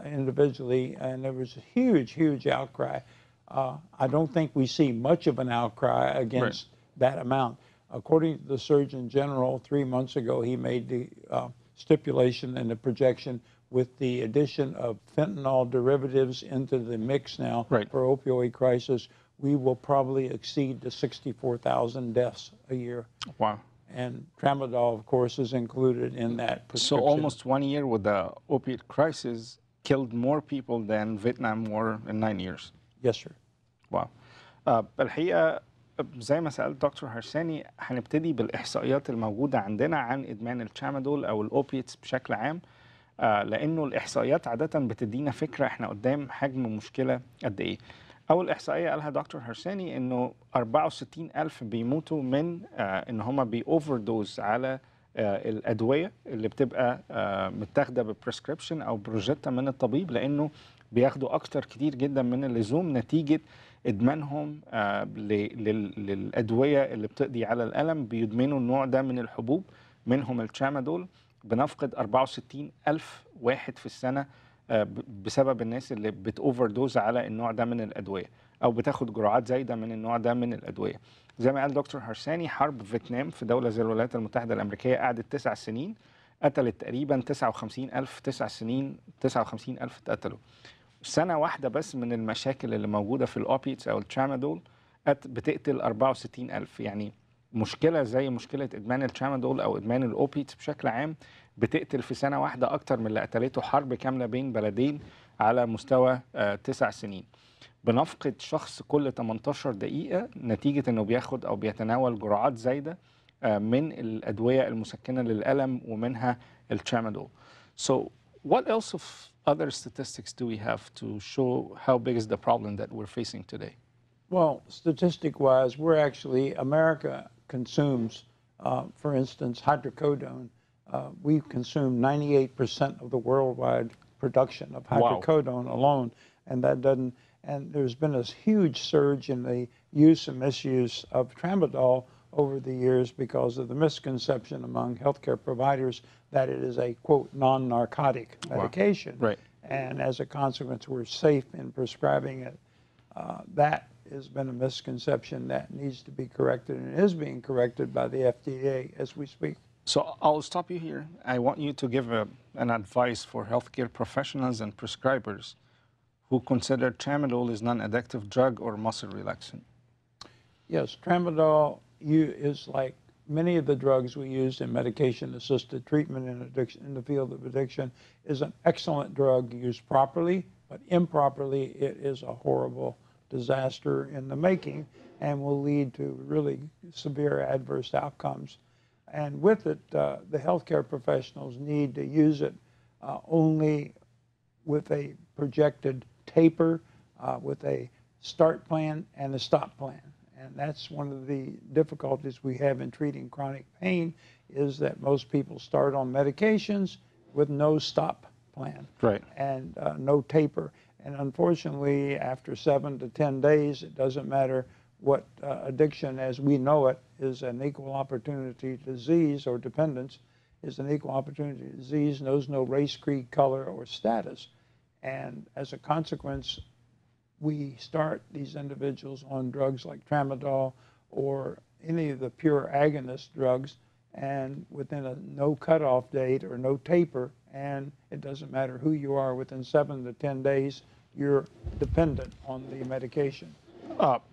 individually, and there was a huge, huge outcry. I don't think we see much of an outcry against that amount. According to the Surgeon General, 3 months ago, he made the stipulation and the projection with the addition of fentanyl derivatives into the mix now for opioid crisis, we will probably exceed the 64,000 deaths a year. Wow. And Tramadol, of course, is included in that prescription. So almost 1 year with the opiate crisis killed more people than Vietnam War in 9 years. Yes, sir. Wow. الحقيقة زي ما سألت دكتور هرساني هنبتدي بالإحصائيات الموجودة عندنا عن إدمان الترامادول أو الأوبيتس بشكل عام، لأنه الإحصائيات عادة بتدينا فكرة إحنا قدام حجم مشكلة قد إيه. أول إحصائية قالها دكتور هرساني إنه 64,000 بيموتوا من إن هم بيأوفر دوز على الأدوية اللي بتبقى متاخدة ببريسكريبشن أو بروجيتا من الطبيب، لأنه بياخدوا أكتر كتير جدا من اللزوم نتيجة إدمانهم للأدوية اللي بتقضي على الألم. بيدمنوا النوع ده من الحبوب، منهم الترامادول. بنفقد 64,000 واحد في السنة بسبب الناس اللي بتأوفر دوز على النوع ده من الأدوية أو بتاخد جرعات زايدة من النوع ده من الأدوية. زي ما قال دكتور هرساني، حرب فيتنام في دولة زي الولايات المتحدة الأمريكية قعدت 9 سنين، قتلت تقريبا 59,000. 9 سنين 59,000 اتقتلوا. سنة واحدة بس من المشاكل اللي موجودة في الأوبيتس أو الترامادول بتقتل 64,000. يعني مشكلة زي مشكلة إدمان الترامادول أو إدمان الأوبيتس بشكل عام بتقتل في سنة واحدة أكتر من اللي قتلته حرب كاملة بين بلدين على مستوى 9 سنين. بنفقد شخص كل 18 دقيقة نتيجة أنه بياخد أو بيتناول جرعات زايدة من الأدوية المسكنة للألم ومنها الترامادول. So what else of other statistics do we have to show how big is the problem that we're facing today? Well, statistic-wise, America consumes, for instance, hydrocodone. We consume 98% of the worldwide production of hydrocodone alone, and there's been a huge surge in the use and misuse of tramadol over the years because of the misconception among healthcare providers that it is a, quote, non-narcotic medication. Wow. Right. And as a consequence, we're safe in prescribing it. That has been a misconception that needs to be corrected and is being corrected by the FDA as we speak. So I'll stop you here. I want you to give an advice for healthcare professionals and prescribers who consider tramadol is non-addictive drug or muscle relaxant. Yes, tramadol is like many of the drugs we use in medication-assisted treatment in addiction, in the field of addiction, is an excellent drug used properly, but improperly it is a horrible disaster in the making and will lead to really severe adverse outcomes. And with it, the healthcare professionals need to use it only with a projected taper, with a start plan and a stop plan. And that's one of the difficulties we have in treating chronic pain, is that most people start on medications with no stop plan, right, and no taper. And unfortunately, after 7 to 10 days, it doesn't matter what addiction as we know it is an equal opportunity disease, or dependence is an equal opportunity disease, knows no race, creed, color, or status. And as a consequence, we start these individuals on drugs like tramadol or any of the pure agonist drugs, and within a no cutoff date or no taper, and it doesn't matter who you are, within 7 to 10 days, you're dependent on the medication.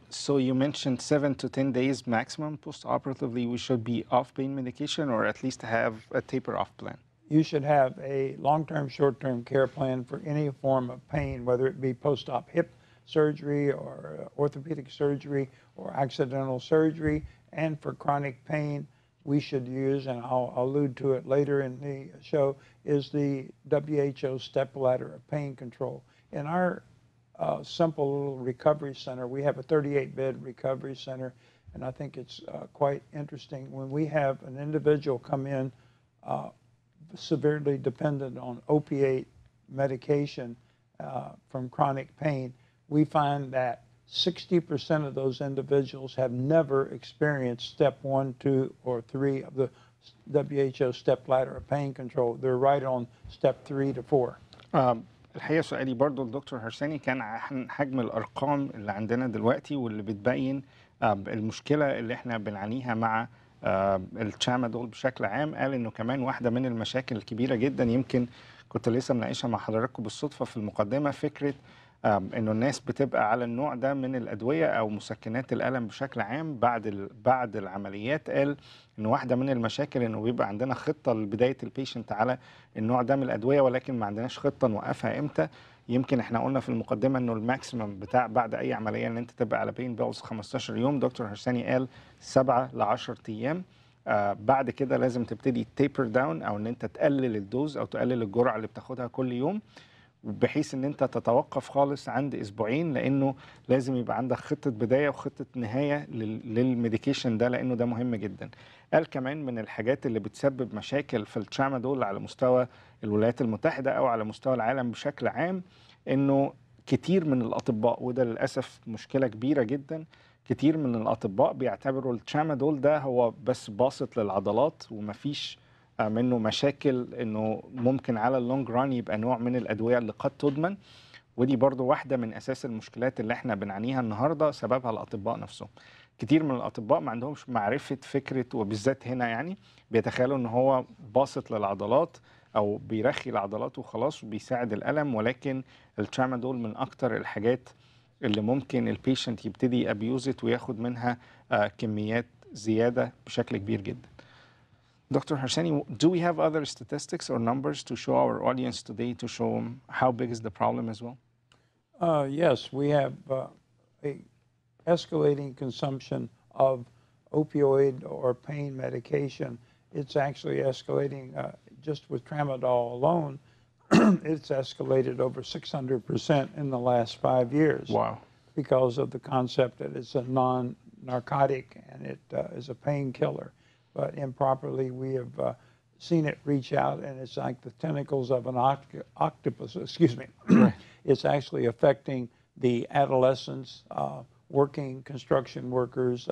So you mentioned 7 to 10 days maximum post-operatively we should be off pain medication, or at least have a taper-off plan. You should have a long-term, short-term care plan for any form of pain, whether it be post-op hip surgery or orthopedic surgery or accidental surgery. And for chronic pain, we should use, and I'll allude to it later in the show, is the WHO step ladder of pain control. In our simple little recovery center, we have a 38-bed recovery center, and I think it's quite interesting. When we have an individual come in severely dependent on opiate medication from chronic pain, we find that 60% of those individuals have never experienced step 1, 2, or 3 of the WHO step ladder of pain control. They're right on step 3 to 4. الحقيقة سؤالي برضو الدكتور هرساني كان عن حجم الأرقام اللي عندنا دلوقتي واللي بتبين المشكلة اللي احنا بنعانيها مع الترامادول بشكل عام. قال انه كمان واحدة من المشاكل الكبيرة جدا، يمكن كنت لسه مناقشها مع حضراتكم بالصدفة في المقدمة، فكرة انه الناس بتبقى على النوع ده من الادويه او مسكنات الالم بشكل عام بعد العمليات. قال انه واحده من المشاكل انه بيبقى عندنا خطه لبدايه البيشنت على النوع ده من الادويه، ولكن ما عندناش خطه نوقفها امتى. يمكن احنا قلنا في المقدمه انه الماكسيمم بتاع بعد اي عمليه ان انت تبقى على بين بيلز 15 يوم. دكتور هرساني قال 7 ل 10 ايام. بعد كده لازم تبتدي تيبر داون، او ان انت تقلل الدوز او تقلل الجرعه اللي بتاخدها كل يوم. بحيث ان انت تتوقف خالص عند اسبوعين، لانه لازم يبقى عندك خطة بداية وخطة نهاية للميديكيشن ده، لانه ده مهم جدا. قال كمان من الحاجات اللي بتسبب مشاكل في الترامادول على مستوى الولايات المتحدة او على مستوى العالم بشكل عام، انه كتير من الاطباء، وده للاسف مشكلة كبيرة جدا، كتير من الاطباء بيعتبروا الترامادول ده هو بس باسط للعضلات ومفيش منه مشاكل، انه ممكن على اللونج ران يبقى نوع من الادويه اللي قد تدمن. ودي برضو واحده من اساس المشكلات اللي احنا بنعانيها النهارده، سببها الاطباء نفسهم. كتير من الاطباء ما عندهمش معرفه فكره، وبالذات هنا يعني بيتخيلوا ان هو باسط للعضلات او بيرخي العضلات وخلاص وبيساعد الالم، ولكن الترامادول من اكتر الحاجات اللي ممكن البيشنت يبتدي يابيوزت وياخد منها كميات زياده بشكل كبير جدا. Dr. Harsany, do we have other statistics or numbers to show our audience today to show them how big is the problem as well? Yes, we have a escalating consumption of opioid or pain medication. It's actually escalating just with tramadol alone. It's escalated over 600% in the last 5 years. Wow. Because of the concept that it's a non-narcotic and it is a painkiller. But improperly, we have seen it reach out, and it's like the tentacles of an octopus, excuse me. Right. It's actually affecting the adolescents, working construction workers.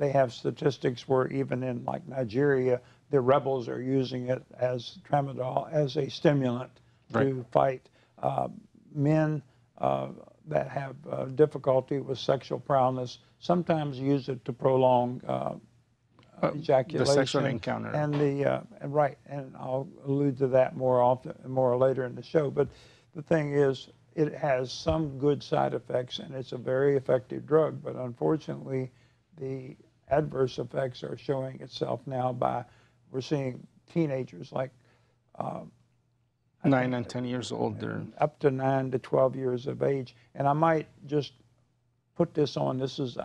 They have statistics where even in like Nigeria, the rebels are using it as tramadol as a stimulant to fight. Men that have difficulty with sexual prowess sometimes use it to prolong ejaculation, the sexual encounter, and right, and I'll allude to that more often, more later in the show. But the thing is, it has some good side effects, and it's a very effective drug. But unfortunately, the adverse effects are showing itself now. We're seeing teenagers like 9 and 10 years old, up to 9 to 12 years of age. And I might just put this on. This is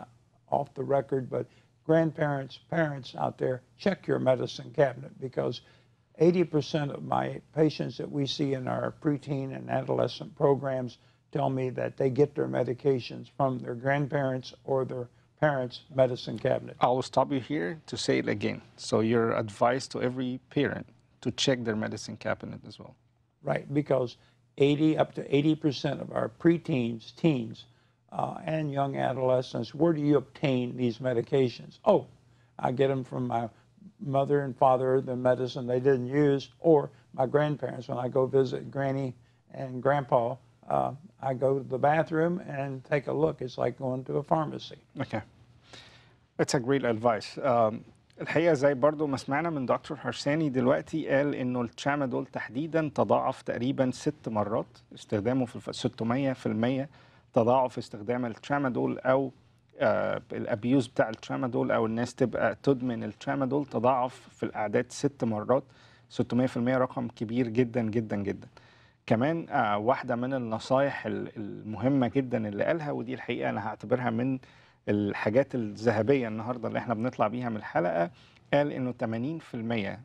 off the record, but grandparents, parents out there, check your medicine cabinet, because 80% of my patients that we see in our preteen and adolescent programs tell me that they get their medications from their grandparents or their parents' medicine cabinet. I'll stop you here to say it again. So your advice to every parent to check their medicine cabinet as well. Right, because up to 80% of our preteens, teens, and young adolescents, where do you obtain these medications? Oh, I get them from my mother and father, the medicine they didn't use, or my grandparents. When I go visit Granny and Grandpa, I go to the bathroom and take a look. It's like going to a pharmacy. Okay. That's a great advice. الحقيقة زي برضو ما سمعنا من دكتور هرساني دلوقتي، قال انه الترامادول تحديدا تضاعف تقريبا 6 مرات استخدامه في 600% تضاعف استخدام الترامادول او الابيوز بتاع الترامادول، او الناس تبقى تدمن الترامادول تضاعف في الاعداد 6 مرات. 600% رقم كبير جدا جدا جدا. كمان واحدة من النصايح المهمة جدا اللي قالها، ودي الحقيقة انا هعتبرها من الحاجات الذهبية النهاردة اللي احنا بنطلع بيها من الحلقة، قال انه 80%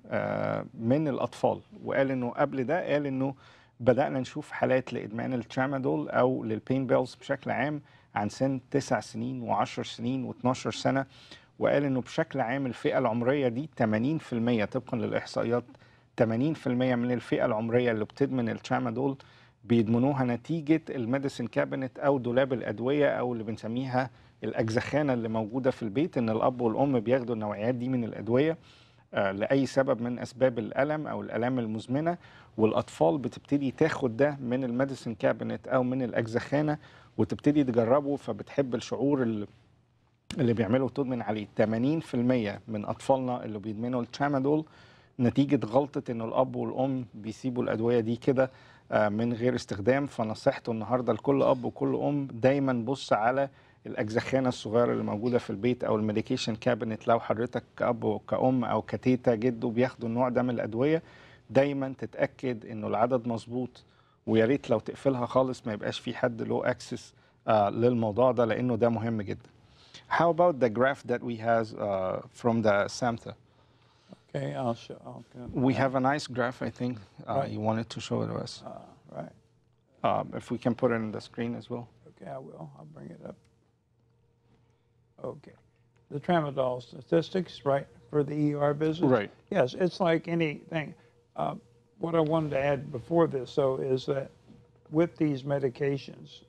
من الاطفال، وقال انه قبل ده قال انه بدأنا نشوف حالات لإدمان الترامادول أو للبين بيلز بشكل عام عن سن 9 سنين و10 سنين و12 سنة. وقال إنه بشكل عام الفئة العمرية دي 80% طبقا للإحصائيات، 80% من الفئة العمرية اللي بتدمن الترامادول بيدمنوها نتيجة الميديسين كابينت أو دولاب الأدوية أو اللي بنسميها الأجزخانة اللي موجودة في البيت، إن الأب والأم بياخدوا النوعيات دي من الأدوية لأي سبب من أسباب الألم أو الآلام المزمنة، والأطفال بتبتدي تاخد ده من الميديسين كابينت أو من الأجزخانة وتبتدي تجربه، فبتحب الشعور اللي بيعملوا تدمن عليه. 80% من أطفالنا اللي بيدمنوا الترامادول نتيجة غلطة إنه الأب والأم بيسيبوا الأدوية دي كده من غير استخدام. فنصيحته النهاردة لكل أب وكل أم، دايما بص على الأجزخانة الصغيرة اللي موجودة في البيت أو الميديكيشن كابينت. لو حضرتك كأب وكأم أو كتيتا جدو بياخدوا النوع ده من الأدوية، دايما تتأكد إنه العدد مظبوط، ويا ريت لو تقفلها خالص ما يبقاش في حد له أكسس للموضوع ده، لأنه ده مهم جدا. How about the graph that we have from the SAMHSA? Okay, I'll show. We have a nice graph, I think. Right. You wanted to show it to us. Right. If we can put it on the screen as well. Okay, I will. I'll bring it up. Okay. The tramadol statistics, right, for the ER business? Right. Yes, it's like anything. What I wanted to add before this, though, is that with these medications,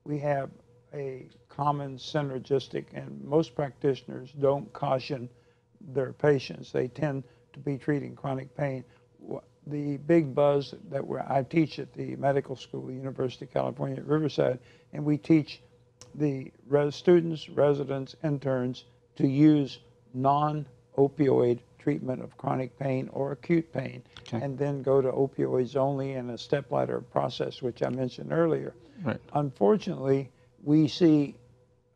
we have a common synergistic, and most practitioners don't caution their patients. They tend to be treating chronic pain. The big buzz that I teach at the medical school, University of California at Riverside, and we teach the students, residents, interns to use non-opioid treatment of chronic pain or acute pain, and then go to opioids only in a stepladder process, which I mentioned earlier. Right. Unfortunately, we see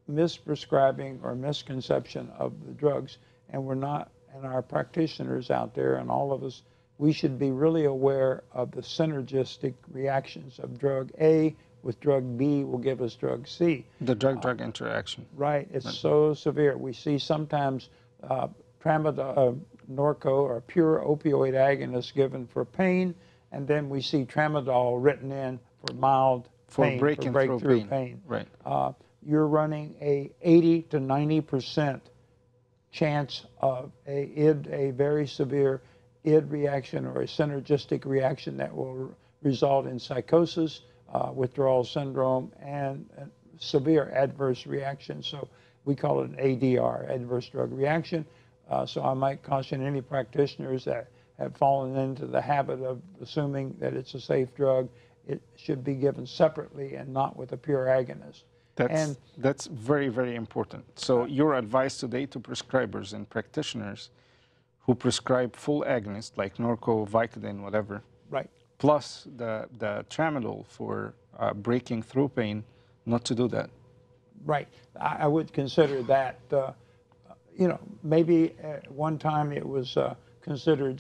misprescribing or misconception of the drugs, and we're not, and our practitioners out there and all of us, we should be really aware of the synergistic reactions of drug A with drug B will give us drug C. The drug-drug interaction. Right. It's so severe. We see sometimes tramadol, Norco, or pure opioid agonist given for pain, and then we see tramadol written in for mild pain, for breakthrough pain. Right. You're running a 80 to 90% chance of a very severe id reaction or a synergistic reaction that will result in psychosis, withdrawal syndrome, and severe adverse reaction. So we call it an ADR, adverse drug reaction. So I might caution any practitioners that have fallen into the habit of assuming that it's a safe drug. It should be given separately and not with a pure agonist. That's very, very important. So your advice today to prescribers and practitioners who prescribe full agonist like Norco, Vicodin, whatever, right, plus the tramadol for breaking through pain, not to do that. Right. I would consider that, you know, maybe at one time it was considered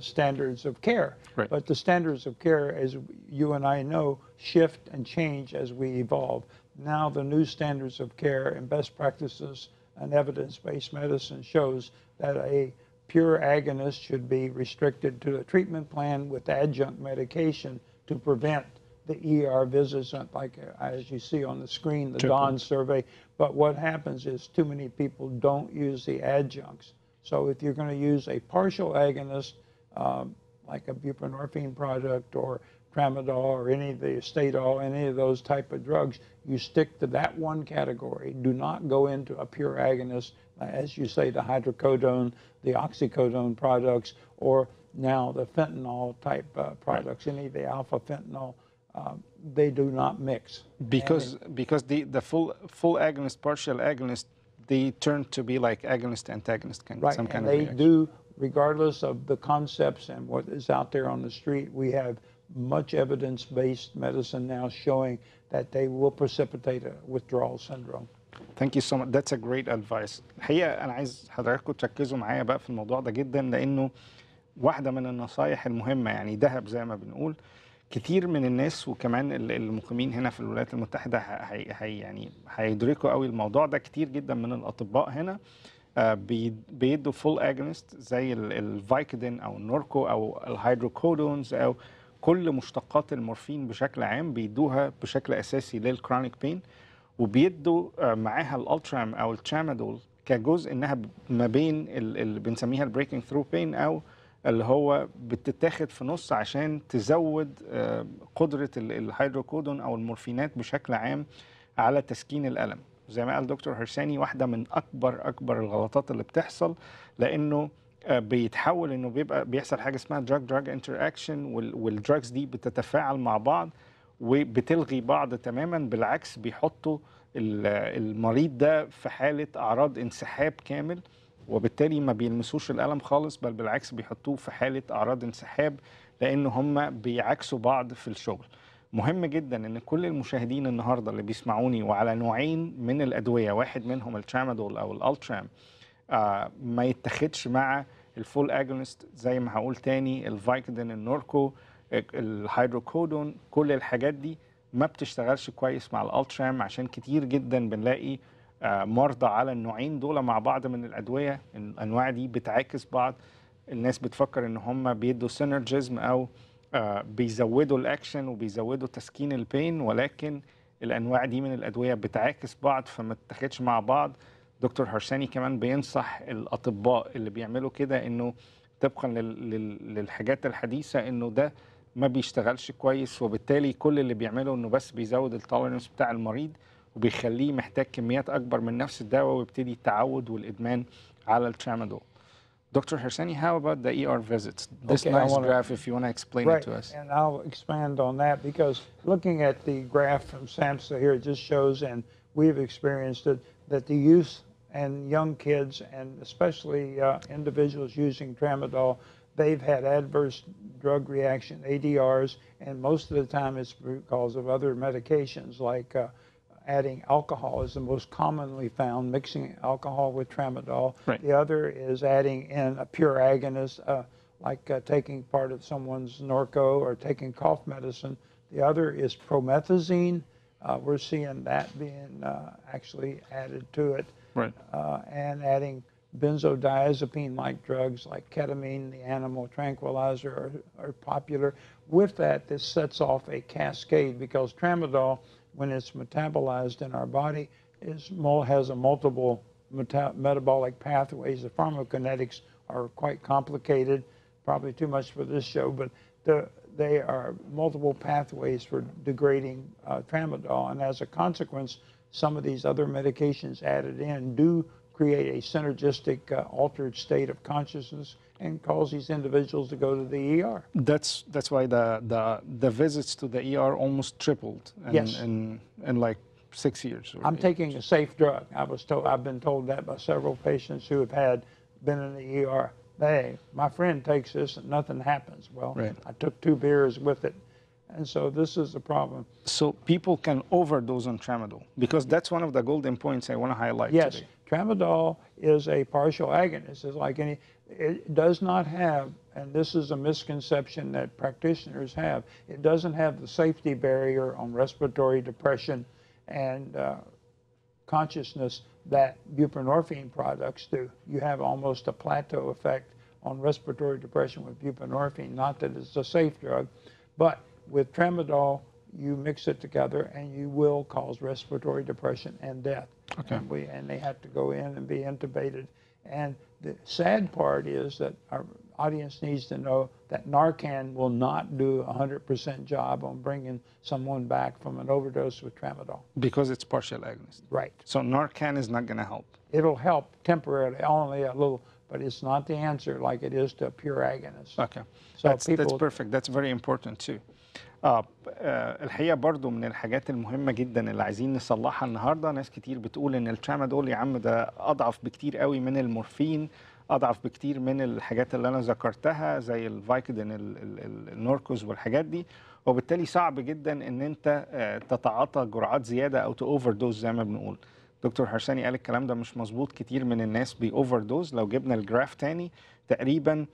standards of care. Right. But the standards of care, as you and I know, shift and change as we evolve. Now the new standards of care and best practices and evidence-based medicine shows that a pure agonist should be restricted to a treatment plan with adjunct medication to prevent the ER visits, like as you see on the screen, the Dawn survey. But what happens is too many people don't use the adjuncts. So if you're going to use a partial agonist, like a buprenorphine product or tramadol or any of the statol, any of those type of drugs, you stick to that one category. Do not go into a pure agonist, as you say, the hydrocodone, the oxycodone products, or now the fentanyl type products, any of the alpha fentanyl. They do not mix. Because the full agonist, partial agonist, they turn to be like agonist antagonist kind, right, some kind and of they reaction. do, regardless of the concepts and what is out there on the street. We have much evidence-based medicine now showing that they will precipitate a withdrawal syndrome. Thank you so much. That's a great advice. الحقيقة أنا عايز حضراتكم تركزوا معايا بقى في الموضوع ده جدا، لأنه واحدة من النصايح المهمة، يعني دهب زي ما بنقول. كتير من الناس وكمان المقيمين هنا في الولايات المتحدة يعني هيدركوا قوي الموضوع ده. كتير جدا من الأطباء هنا بيدوا فول اجونست زي الفايكودين أو النوركو أو الهيدروكودونز أو كل مشتقات المورفين بشكل عام بيدوها بشكل أساسي للكرونيك بين، وبيدوا معاها الالترام أو الترامادول كجزء إنها ما بين اللي بنسميها البريكنج ثرو بين، أو اللي هو بتتاخد في نص عشان تزود قدرة الهيدروكودون أو المورفينات بشكل عام على تسكين الألم. زي ما قال دكتور هرساني، واحدة من أكبر الغلطات اللي بتحصل، لأنه بيتحول إنه بيحصل حاجة اسمها drug interaction، والدراجز دي بتتفاعل مع بعض وبتلغي بعض تماما. بالعكس بيحطوا المريض ده في حالة أعراض انسحاب كامل، وبالتالي ما بيلمسوش الألم خالص، بل بالعكس بيحطوه في حالة أعراض انسحاب، لأن هم بيعكسوا بعض في الشغل. مهم جدا ان كل المشاهدين النهارده اللي بيسمعوني وعلى نوعين من الادويه، واحد منهم الترامادول او الالترام، ما يتاخدش مع الفول اجونست. زي ما هقول تاني، الفايكودين، النوركو، الهيدروكودون، كل الحاجات دي ما بتشتغلش كويس مع الالترام، عشان كتير جدا بنلاقي مرضى على النوعين دول مع بعض من الادويه. الانواع دي بتعاكس بعض. الناس بتفكر ان هم بيدوا سينرجيزم او بيزودوا الاكشن وبيزودوا تسكين البين، ولكن الانواع دي من الادويه بتعاكس بعض فما تتاخدش مع بعض. دكتور هرساني كمان بينصح الاطباء اللي بيعملوا كده انه طبقا للحاجات الحديثه انه ده ما بيشتغلش كويس، وبالتالي كل اللي بيعمله انه بس بيزود التوليرنس بتاع المريض وبيخليه محتاج كميات اكبر من نفس الدواء، ويبتدي التعود والادمان على الترامادول. Dr. Harsany, how about the ER visits? This Okay, nice graph, if you want to explain it to us. And I'll expand on that because looking at the graph from SAMHSA here, it just shows, and we've experienced it, that the youth and young kids, and especially individuals using tramadol, they've had adverse drug reaction, ADRs, and most of the time it's because of other medications like adding alcohol is the most commonly found, mixing alcohol with tramadol. Right. The other is adding in a pure agonist, like taking part of someone's Norco or taking cough medicine. The other is promethazine. We're seeing that being actually added to it. Right. And adding benzodiazepine-like drugs like ketamine, the animal tranquilizer, are popular. With that, this sets off a cascade because tramadol, when it's metabolized in our body, has a multiple metabolic pathways. The pharmacokinetics are quite complicated, probably too much for this show, but they are multiple pathways for degrading tramadol. And as a consequence, some of these other medications added in do create a synergistic altered state of consciousness and cause these individuals to go to the ER. That's why the visits to the ER almost tripled in like 6 years. I'm taking a safe drug. I've been told that by several patients who have been in the ER. Hey, my friend takes this and nothing happens. Well, right. I took 2 beers with it. And so this is the problem. So people can overdose on tramadol, because that's one of the golden points I want to highlight today. Yes, tramadol is a partial agonist. It's like it does not have, and this is a misconception that practitioners have, it doesn't have the safety barrier on respiratory depression and consciousness that buprenorphine products do. You have almost a plateau effect on respiratory depression with buprenorphine, not that it's a safe drug, but with tramadol, you mix it together and you will cause respiratory depression and death. Okay. And they have to go in and be intubated. And the sad part is that our audience needs to know that Narcan will not do a 100% job on bringing someone back from an overdose with tramadol. Because it's partial agonist. Right. So Narcan is not going to help. It'll help temporarily, only a little, but it's not the answer like it is to a pure agonist. Okay. So that's perfect. That's very important too. الحقيقة برضو من الحاجات المهمة جدا اللي عايزين نصلحها النهاردة، ناس كتير بتقول ان الترامادول يا عم ده اضعف بكتير قوي من المورفين، اضعف بكتير من الحاجات اللي انا ذكرتها زي الفايكودين النوركوز والحاجات دي، وبالتالي صعب جدا ان انت تتعاطى جرعات زيادة او تأوفر دوز زي ما بنقول. دكتور هرساني قال الكلام ده مش مظبوط، كتير من الناس بيأوفر دوز. لو جبنا الجراف تاني تقريبا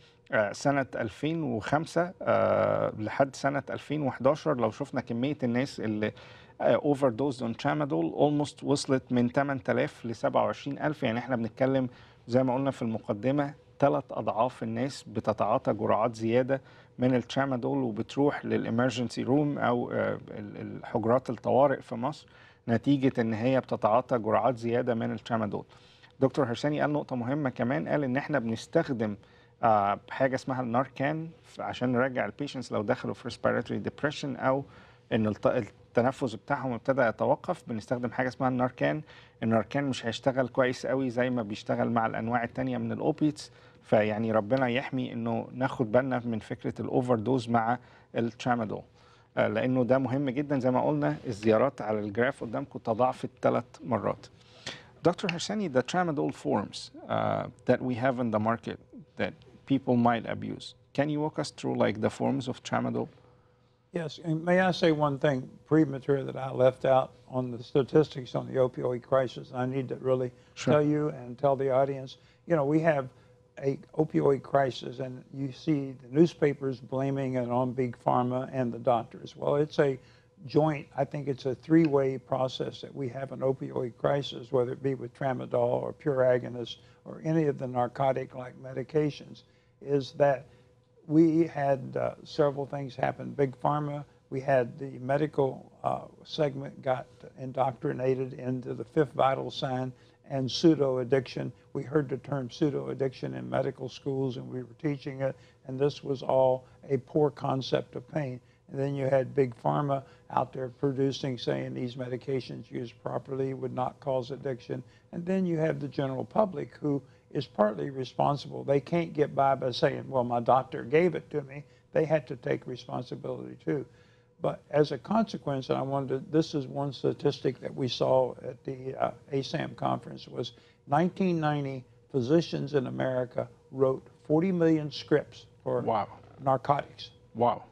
سنة 2005 لحد سنة 2011 لو شفنا كمية الناس اللي اوفر دوز اون ترامادول almost وصلت من 8000 ل 27000. يعني احنا بنتكلم زي ما قلنا في المقدمة 3 أضعاف الناس بتتعاطى جرعات زيادة من الترامادول وبتروح للإمرجنسي روم أو الحجرات الطوارئ في مصر نتيجة ان هي بتتعاطى جرعات زيادة من الترامادول. دكتور هرساني قال نقطة مهمة كمان، قال ان احنا بنستخدم حاجة اسمها الناركان عشان نرجع البيشنتس لو دخلوا في respiratory depression او ان التنفس بتاعهم ابتدى يتوقف، بنستخدم حاجة اسمها الناركان. الناركان مش هيشتغل كويس قوي زي ما بيشتغل مع الانواع التانية من الاوبيتس، فيعني ربنا يحمي انه ناخد بالنا من فكرة الاوفر دوز مع الترامادول، لانه ده مهم جدا. زي ما قلنا الزيارات على الجراف قدامكم تضاعفت 3 مرات. Dr. Harsany, the tramadol forms that we have in the market that people might abuse, can you walk us through like the forms of tramadol? Yes, and may I say one thing premature that I left out on the statistics on the opioid crisis? I need to really tell you and tell the audience. You know, we have a opioid crisis, and you see the newspapers blaming it on big pharma and the doctors. Well, it's a joint, I think it's a 3-way process that we have an opioid crisis, whether it be with tramadol or pure agonists or any of the narcotic-like medications, is that we had several things happen. Big Pharma, we had the medical segment got indoctrinated into the fifth vital sign and pseudo-addiction. We heard the term pseudo-addiction in medical schools and we were teaching it, and this was all a poor concept of pain. And then you had Big Pharma out there producing, saying these medications used properly would not cause addiction. And then you have the general public who is partly responsible. They can't get by saying, well, my doctor gave it to me. They had to take responsibility too. But as a consequence, and I wanted to, this is one statistic that we saw at the ASAM conference, was 1990 physicians in America wrote 40 million scripts for narcotics. Wow.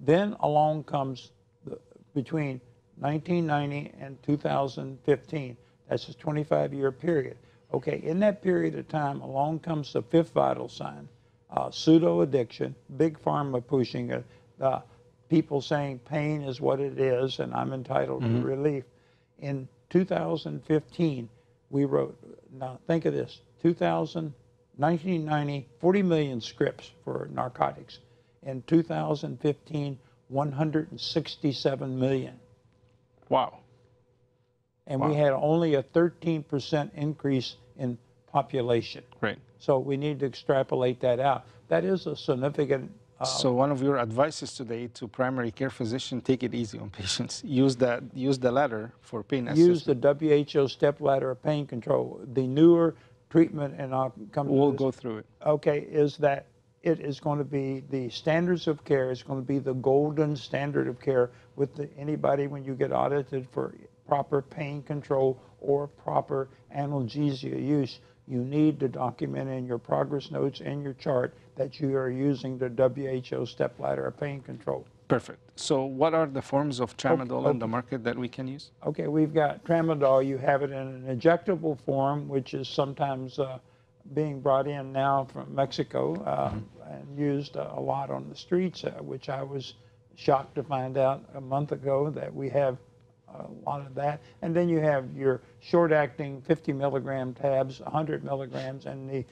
Then along comes, between 1990 and 2015, that's a 25-year period. Okay, in that period of time, along comes the fifth vital sign, pseudo-addiction, Big Pharma pushing it, people saying pain is what it is and I'm entitled to relief. In 2015, we wrote, now think of this, 1990, 40 million scripts for narcotics. In 2015, 167 million. Wow. And we had only a 13% increase in population. Right. So we need to extrapolate that out. That is a significant... so one of your advices today to primary care physicians, take it easy on patients. Use the ladder for pain assessment. Use the WHO step ladder of pain control. The newer treatment, and I'll come to We'll this, go through it. Okay, is that it is going to be the standards of care. It's going to be the golden standard of care with anybody when you get audited for proper pain control or proper analgesia use. You need to document in your progress notes and your chart that you are using the WHO step ladder of pain control. Perfect. So what are the forms of tramadol in the market that we can use? Okay, we've got tramadol. You have it in an injectable form, which is sometimes being brought in now from Mexico and used a lot on the streets, which I was shocked to find out a month ago that we have a lot of that. And then you have your short-acting 50 milligram tabs, 100 milligrams, and the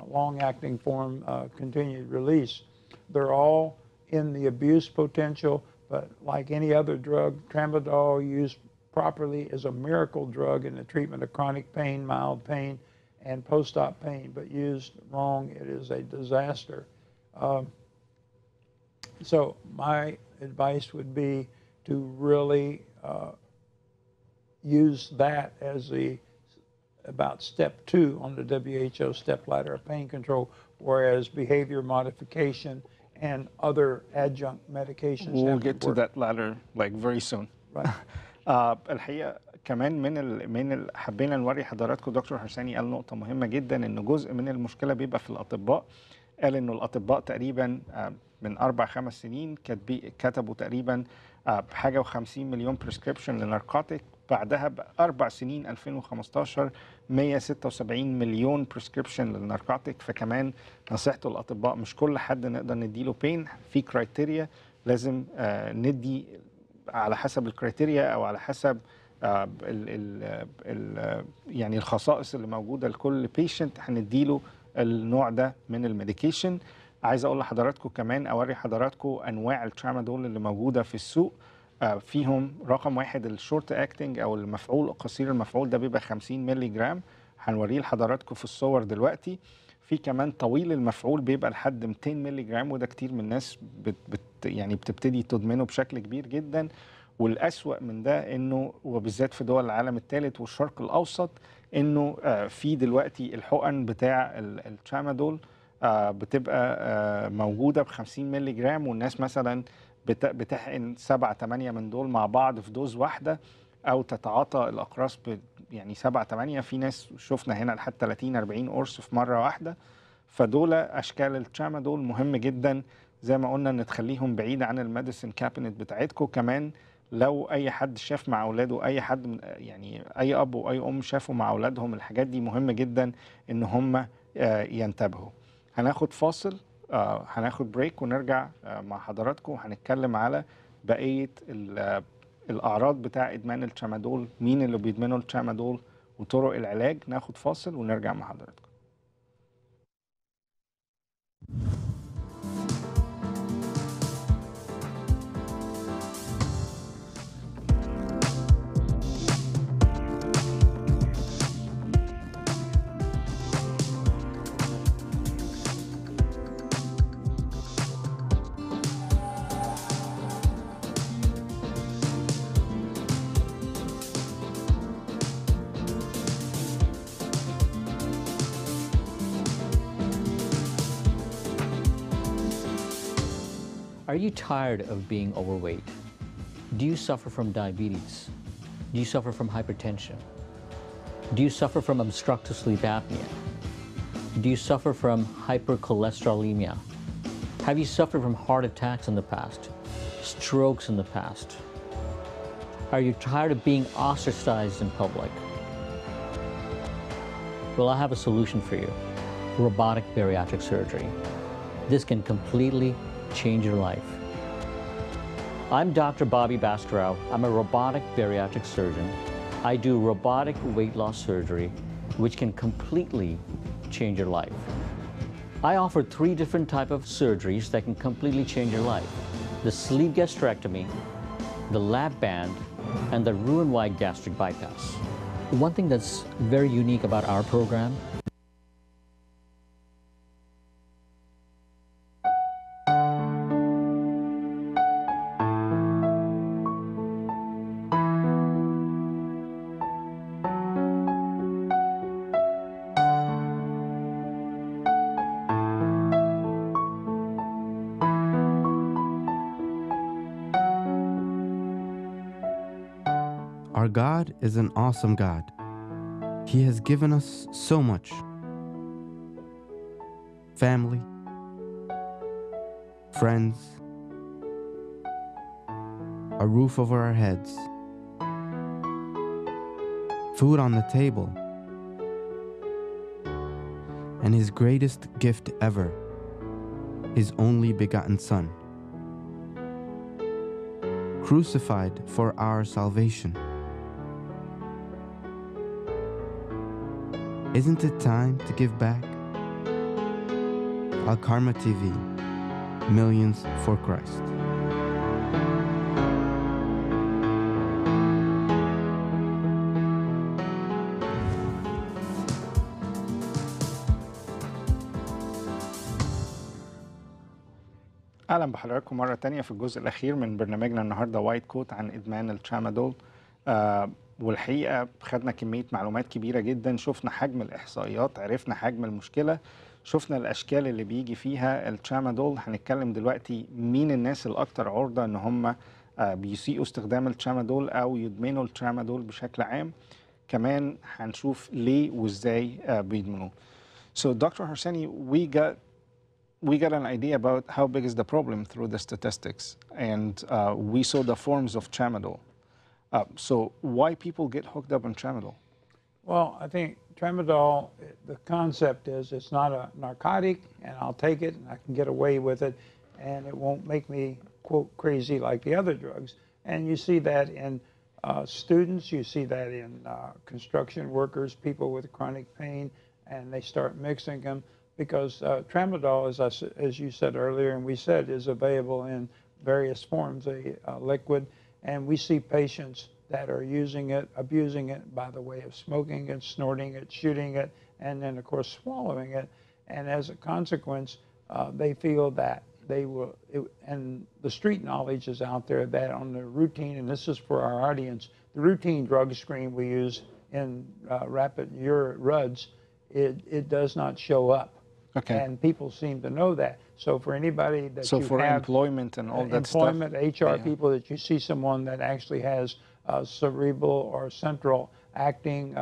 long-acting form continued release. They're all in the abuse potential, but like any other drug, tramadol used properly is a miracle drug in the treatment of chronic pain, mild pain, and post-op pain, but used wrong, it is a disaster. So my advice would be to really use that as about step 2 on the WHO step ladder of pain control, whereas behavior modification and other adjunct medications. We'll get to that ladder like very soon. Right. الحقيقة كمان حبينا نوري حضراتكم دكتور هرساني قال نقطة مهمة جدا، إن جزء من المشكلة بيبقى في الأطباء. قال إنه الأطباء تقريبا من 4-5 سنين كتبوا تقريبا بحاجة و50 مليون بريسكريبشن لناركوتيك. بعدها ب4 سنين 2015 176 مليون بريسكريبشن للناركوتيك. فكمان نصيحته للأطباء مش كل حد نقدر نديله بين، في كرايتيريا لازم ندي على حسب الكرايتيريا او على حسب يعني الخصائص اللي موجوده لكل بيشنت هنديله النوع ده من الميديكيشن. عايز اقول لحضراتكم كمان، اوري حضراتكم انواع الترامادول اللي موجوده في السوق. فيهم رقم 1 الشورت اكتنج او المفعول قصير المفعول، ده بيبقى 50 مللي جرام، هنوريه لحضراتكم في الصور دلوقتي. في كمان طويل المفعول بيبقى لحد 200 مللي جرام، وده كتير من الناس يعني بتبتدي تدمنه بشكل كبير جدا. والأسوأ من ده انه وبالذات في دول العالم الثالث والشرق الاوسط انه في دلوقتي الحقن بتاع الترامادول بتبقى موجوده ب 50 مللي جرام، والناس مثلا بتحقن 7-8 من دول مع بعض في دوز واحده، او تتعاطى الاقراص يعني 7-8. في ناس شفنا هنا لحد 30-40 قرص في مره واحده. فدول اشكال الترامادول مهم جدا زي ما قلنا ان تخليهم بعيد عن الميديسن كابينت بتاعتكم. كمان لو اي حد شاف مع اولاده، اي حد يعني اي اب واي ام شافوا مع اولادهم الحاجات دي، مهم جدا ان هم ينتبهوا. هناخد فاصل، هناخد بريك ونرجع مع حضراتكم، وهنتكلم على بقيه الاعراض بتاع ادمان الترامادول، مين اللي بيدمنوا الترامادول وطرق العلاج. ناخد فاصل ونرجع مع حضراتكم. Are you tired of being overweight? Do you suffer from diabetes? Do you suffer from hypertension? Do you suffer from obstructive sleep apnea? Do you suffer from hypercholesterolemia? Have you suffered from heart attacks in the past? Strokes in the past? Are you tired of being ostracized in public? Well, I have a solution for you. Robotic bariatric surgery. This can completely change your life. I'm Dr. Bobby Baskerau. I'm a robotic bariatric surgeon. I do robotic weight loss surgery, which can completely change your life. I offer 3 different types of surgeries that can completely change your life. The sleeve gastrectomy, the lap band, and the Roux-en-Y gastric bypass. One thing that's very unique about our program Our God is an awesome God. He has given us so much. Family, friends, a roof over our heads, food on the table, and His greatest gift ever, His only begotten Son, crucified for our salvation. Isn't it time to give back? Alkarma TV, millions for Christ. أهلا بحضراتكم مرة تانية في الجزء الأخير من برنامجنا النهاردة وايت كوت عن إدمان الترامادول. والحقيقة خدنا كمية معلومات كبيرة جدا، شفنا حجم الإحصائيات، عرفنا حجم المشكلة، شفنا الأشكال اللي بيجي فيها الترامادول. هنتكلم دلوقتي مين الناس الأكثر عرضة إن هم بيسيئوا استخدام الترامادول أو يدمنوا الترامادول بشكل عام. كمان هنشوف ليه وإزاي بيدمنوه. So Dr. Harsany, we got an idea about how big is the problem through the statistics, and we saw the forms of tramadol. So why people get hooked up on tramadol? Well, I think tramadol, the concept is it's not a narcotic, and I'll take it and I can get away with it, and it won't make me, quote, crazy like the other drugs. And you see that in students, you see that in construction workers, people with chronic pain, and they start mixing them because tramadol, as you said earlier, and we said, is available in various forms, a liquid. And we see patients that are using it, abusing it by the way of smoking it, snorting it, shooting it, and then, of course, swallowing it. And as a consequence, they feel that they will, and the street knowledge is out there that on the routine, and this is for our audience, the routine drug screen we use in rapid RUDS, it does not show up. Okay. And people seem to know that. So for anybody that so you for have employment and all that stuff. Employment, HR people, that you see someone that actually has cerebral or central acting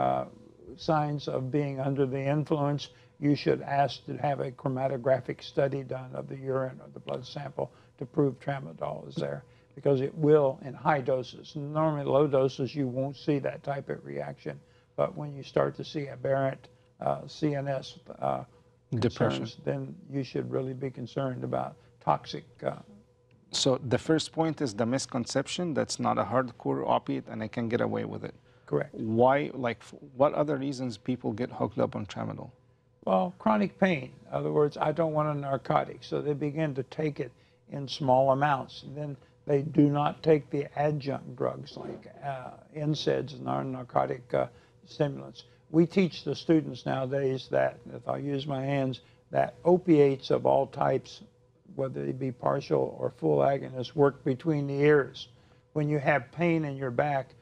signs of being under the influence, you should ask to have a chromatographic study done of the urine or the blood sample to prove tramadol is there, because it will in high doses. Normally low doses you won't see that type of reaction, but when you start to see aberrant CNS concerns, then you should really be concerned about toxic. So the first point is the misconception that's not a hardcore opiate and I can get away with it. Correct. Why, like, what other reasons people get hooked up on tramadol? Well, chronic pain. In other words, I don't want a narcotic, so they begin to take it in small amounts. And then they do not take the adjunct drugs like NSAIDs, non-narcotic stimulants. We teach the students nowadays that, if I use my hands, that opiates of all types, whether they be partial or full agonists, work between the ears. When you have pain in your back,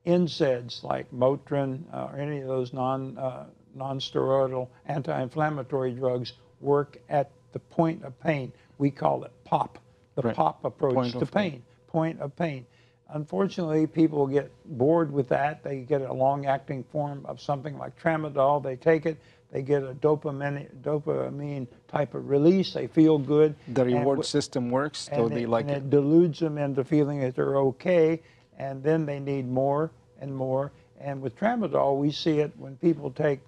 NSAIDs like Motrin or any of those non-steroidal anti-inflammatory drugs work at the point of pain. We call it POP, the Right. pop approach Point to of pain. pain, point of pain. Unfortunately, people get bored with that. They get a long-acting form of something like Tramadol. They take it. They get a dopamine type of release. They feel good. The and reward w- system works, so they like and it. it deludes them into feeling that they're okay, and then they need more and more. And with Tramadol, we see it when people take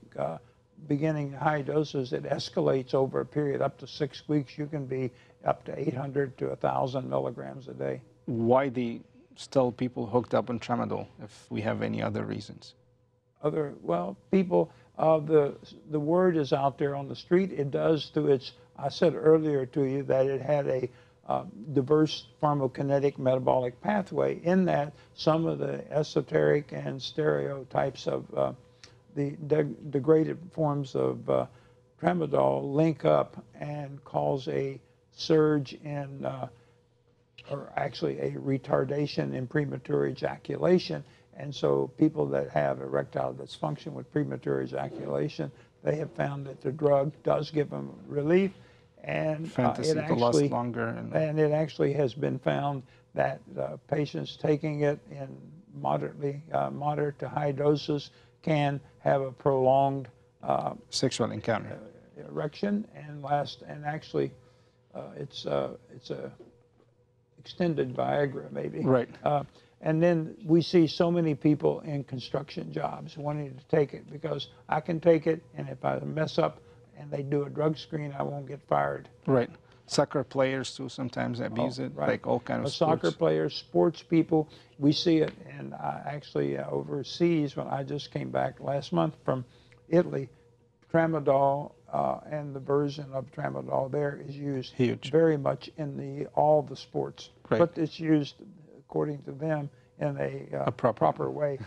beginning high doses, it escalates over a period up to 6 weeks. You can be up to 800 to 1,000 milligrams a day. Why the still people hooked up on Tramadol, if we have any other reasons? People, the word is out there on the street. It does through its, I said earlier to you that it had a diverse pharmacokinetic metabolic pathway. In that, some of the esoteric and stereotypes of the degraded forms of Tramadol link up and cause a surge in, or actually a retardation in premature ejaculation. And so people that have erectile dysfunction with premature ejaculation, they have found that the drug does give them relief. And Fantasy to last longer. And it actually has been found that patients taking it in moderate to high doses can have a prolonged sexual encounter, erection, and last. And actually, it's a extended Viagra, maybe. Right. And then we see so many people in construction jobs wanting to take it because I can take it, and if I mess up and they do a drug screen, I won't get fired. Right. Soccer players too sometimes abuse it, right. like all kinds of Soccer sports. players, sports people, we see it. And actually overseas, when I just came back last month from Italy, Tramadol and the version of Tramadol there is used Huge. very much in all the sports. Right. But it's used, according to them, in a proper way.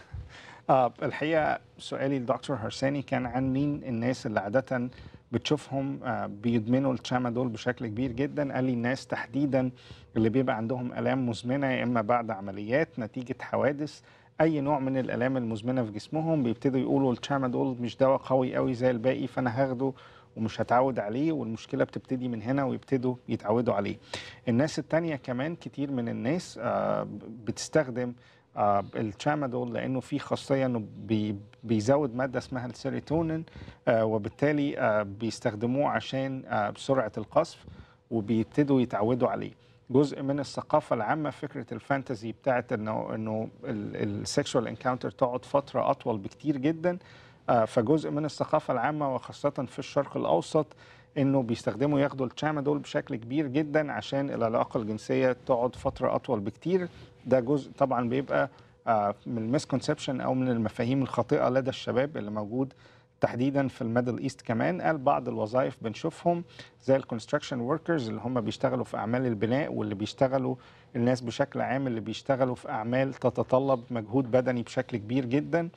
الحقيقة سؤالي لدكتور هرساني كان عن مين الناس اللي عادة بتشوفهم بيدمنوا الترامادول بشكل كبير جدا. قال لي الناس تحديدا اللي بيبقى عندهم آلام مزمنة يا إما بعد عمليات نتيجة حوادث، أي نوع من الآلام المزمنة في جسمهم بيبتدوا يقولوا الترامادول مش دواء قوي قوي زي الباقي فأنا هاخده ومش هتعود عليه، والمشكلة بتبتدي من هنا ويبتدوا يتعودوا عليه. الناس التانية كمان كتير من الناس بتستخدم الترامادول لأنه فيه خاصية أنه بيزود مادة اسمها السيروتونين، وبالتالي بيستخدموه عشان سرعة القصف وبيبتدوا يتعودوا عليه. جزء من الثقافة العامة فكرة الفانتزي بتاعت أنه السكشوال انكاونتر تقعد فترة أطول بكتير جدا، فجزء من الثقافة العامة وخاصة في الشرق الأوسط انه بيستخدموا ياخدوا الترامادول بشكل كبير جدا عشان العلاقة الجنسية تقعد فترة أطول بكتير. ده جزء طبعا بيبقى من المسكونسبشن أو من المفاهيم الخاطئة لدى الشباب اللي موجود تحديدا في الميدل ايست. كمان قال بعض الوظائف بنشوفهم زي الكونستراكشن وركرز اللي هم بيشتغلوا في أعمال البناء، واللي بيشتغلوا الناس بشكل عام اللي بيشتغلوا في أعمال تتطلب مجهود بدني بشكل كبير جدا.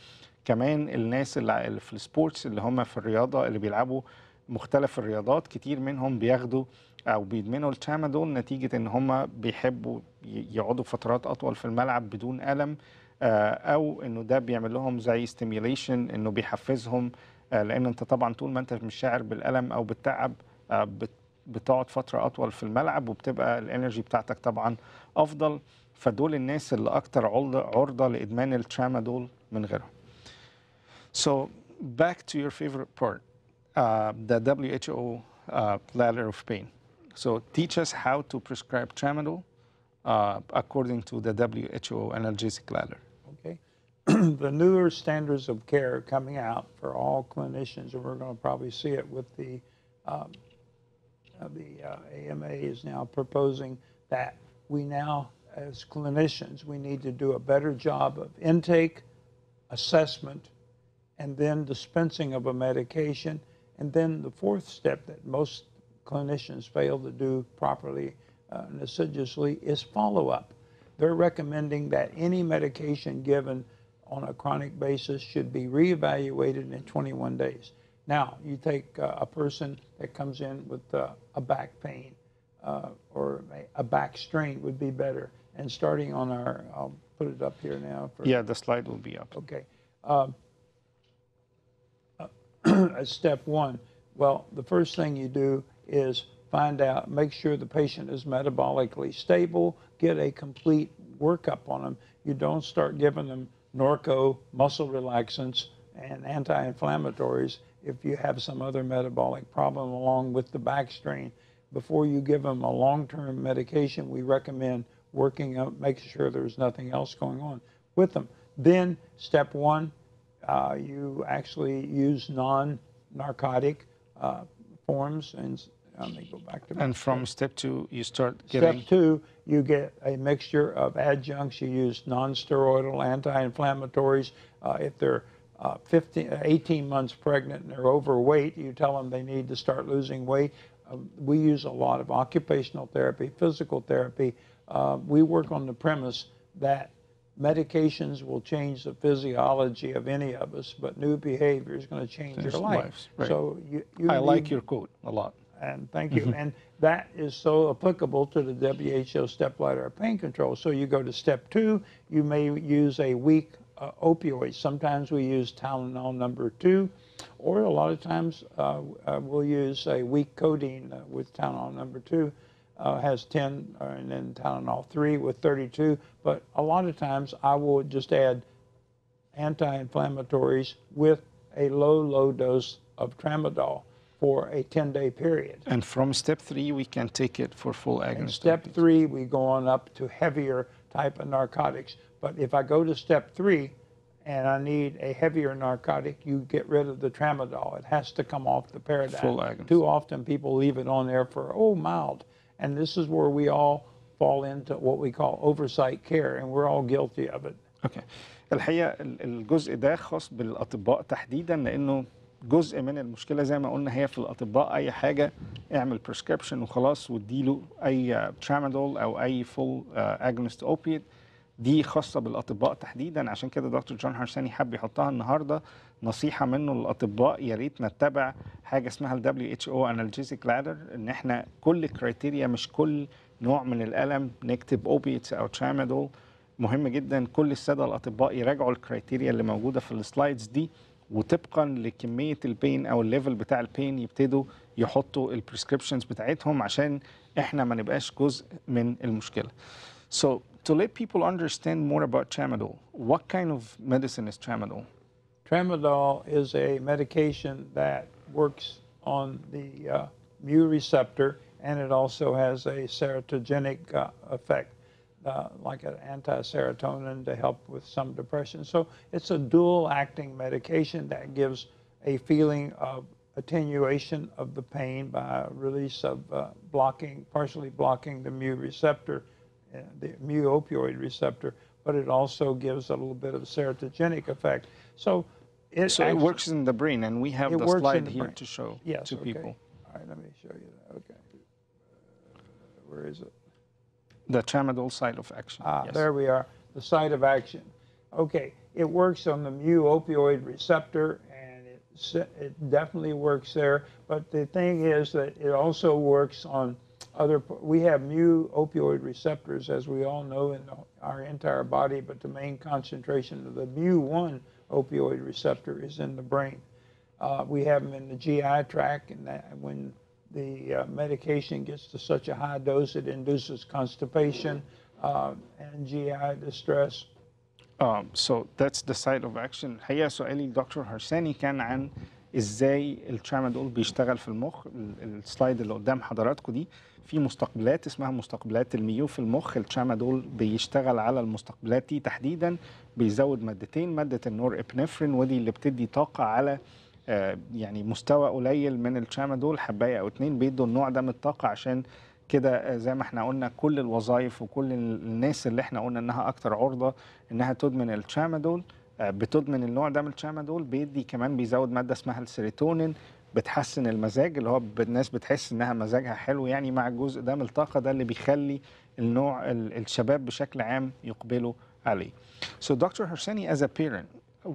كمان الناس اللي في السبورتس اللي هم في الرياضة اللي بيلعبوا مختلف الرياضات كتير منهم بياخدوا أو بيدمنوا الترامادول نتيجة إن هم بيحبوا يقعدوا فترات أطول في الملعب بدون ألم، أو إنه ده بيعمل لهم زي ستيميوليشن إنه بيحفزهم، لأن أنت طبعا طول ما أنت مش شاعر بالألم أو بالتعب بتقعد فترة أطول في الملعب وبتبقى الإنرجي بتاعتك طبعا أفضل. فدول الناس اللي أكتر عرضة لإدمان الترامادول من غيرهم. So back to your favorite part. The WHO ladder of pain. So teach us how to prescribe Tramadol according to the WHO analgesic ladder. Okay. The newer standards of care coming out for all clinicians, and we're going to probably see it with the AMA is now proposing that we now, as clinicians, we need to do a better job of intake, assessment, and then dispensing of a medication. And then the fourth step that most clinicians fail to do properly and assiduously is follow-up. They're recommending that any medication given on a chronic basis should be reevaluated in 21 days. Now, you take a person that comes in with a back pain or a back strain would be better. And starting on our, I'll put it up here now. Yeah, the slide will be up. Okay. Step one, well, the first thing you do is find out, make sure the patient is metabolically stable, get a complete workup on them. You don't start giving them Norco, muscle relaxants, and anti-inflammatories if you have some other metabolic problem along with the back strain. Before you give them a long-term medication, we recommend working up, making sure there's nothing else going on with them. Then, step one, you actually use non-narcotic forms, and let me go back to. And from step two, you start getting. Step two, you get a mixture of adjuncts. You use non-steroidal anti-inflammatories. If they're 18 months pregnant and they're overweight, you tell them they need to start losing weight. We use a lot of occupational therapy, physical therapy. We work on the premise that medications will change the physiology of any of us, but new behavior is going to change your life. Right. So I like your quote a lot. And thank you. And that is so applicable to the WHO stepladder of pain control. So you go to step two, you may use a weak opioid. Sometimes we use Tylenol #2, or a lot of times we'll use a weak codeine with Tylenol #2. Has 10, and then Tylenol 3 with 32. But a lot of times I will just add anti-inflammatories with a low dose of Tramadol for a 10-day period. And from step three, we can take it for full agonist. In step three, we go on up to heavier type of narcotics. But if I go to step three and I need a heavier narcotic, you get rid of the Tramadol. It has to come off the paradigm. Full agonist. Too often people leave it on there for, mild. And this is where we all fall into what we call oversight care, and we're all guilty of it. اوكي. الحقيقه الجزء ده خاص بالاطباء تحديدا، لانه جزء من المشكله زي ما قلنا هي في الاطباء. اي حاجه اعمل بريسكريبشن وخلاص واديله اي ترامادول او اي فول اجونست اوبيد، دي خاصه بالاطباء تحديدا. عشان كده دكتور جون هارساني حب يحطها النهارده نصيحه منه للاطباء، يا ريت نتبع حاجه اسمها ال WHO Analgesic Ladder، ان احنا كل كرايتيريا مش كل نوع من الالم نكتب اوبيتس او ترامادول. مهم جدا كل الساده الاطباء يراجعوا الكرايتيريا اللي موجوده في السلايدز دي، وطبقا لكميه البين او الليفل بتاع البين يبتدوا يحطوا البريسكريبشنز بتاعتهم عشان احنا ما نبقاش جزء من المشكله. So to let people understand more about Tramadol, what kind of medicine is Tramadol? Tramadol is a medication that works on the mu receptor, and it also has a serotogenic effect, like an anti-serotonin to help with some depression. So it's a dual-acting medication that gives a feeling of attenuation of the pain by release of partially blocking the mu receptor, the mu opioid receptor, but it also gives a little bit of a serotogenic effect. So it works in the brain, and we have the slide here to show to people. All right, let me show you that. Okay. Where is it? The Tramadol site of action. Yes. There we are, the site of action. Okay, it works on the mu opioid receptor, and it definitely works there. But the thing is that it also works on we have mu opioid receptors, as we all know, in our entire body, but the main concentration of the mu1 opioid receptor is in the brain. We have them in the GI tract, and when the medication gets to such a high dose, it induces constipation and GI distress. So that's the site of action. الحقيقة سؤالي لدكتور هرساني كان عن ازاي الترامادول بيشتغل في المخ. السلايد اللي قدام حضراتكم دي في مستقبلات اسمها مستقبلات الميو في المخ. الترامادول بيشتغل على المستقبلات دي تحديدا، بيزود مادتين، مادة النور ابنفرين ودي اللي بتدي طاقة على يعني مستوى قليل من الترامادول، حبايه او اتنين بيدوا النوع ده من الطاقه. عشان كده زي ما احنا قلنا كل الوظائف وكل الناس اللي احنا قلنا انها اكتر عرضه انها تدمن الترامادول بتدمن النوع ده من الترامادول. بيدي كمان بيزود ماده اسمها السيروتونين، بتحسن المزاج، اللي هو الناس بتحس انها مزاجها حلو يعني مع الجزء ده من الطاقه ده اللي بيخلي النوع الشباب بشكل عام يقبلوا عليه. So Dr. Harsany, as a parent,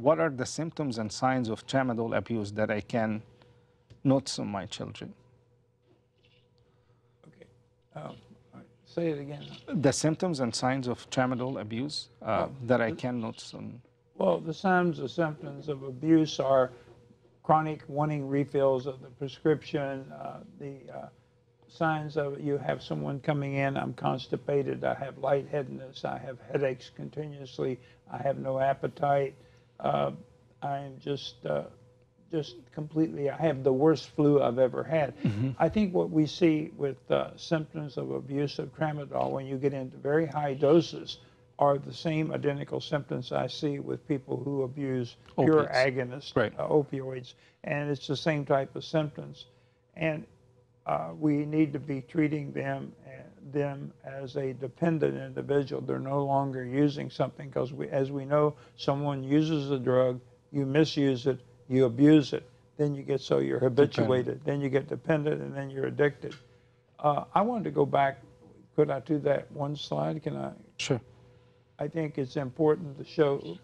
what are the symptoms and signs of tramadol abuse that I can notice on my children? Okay. Say it again. The symptoms and signs of tramadol abuse that I can notice on. Well, the signs and symptoms of abuse are chronic wanting refills of the prescription, the signs of you have someone coming in, I'm constipated, I have lightheadedness, I have headaches continuously, I have no appetite, I'm just completely, I have the worst flu I've ever had. I think what we see with symptoms of abuse of tramadol when you get into very high doses are the same identical symptoms I see with people who abuse pure Opiates. agonist Right. Opioids, and it's the same type of symptoms. And we need to be treating them as a dependent individual. They're no longer using something, because as we know, someone uses a drug, you misuse it, you abuse it, then you get so you're habituated, then you get dependent, and then you're addicted. I wanted to go back. Could I do that one slide? Can I? Sure. I think it's important to show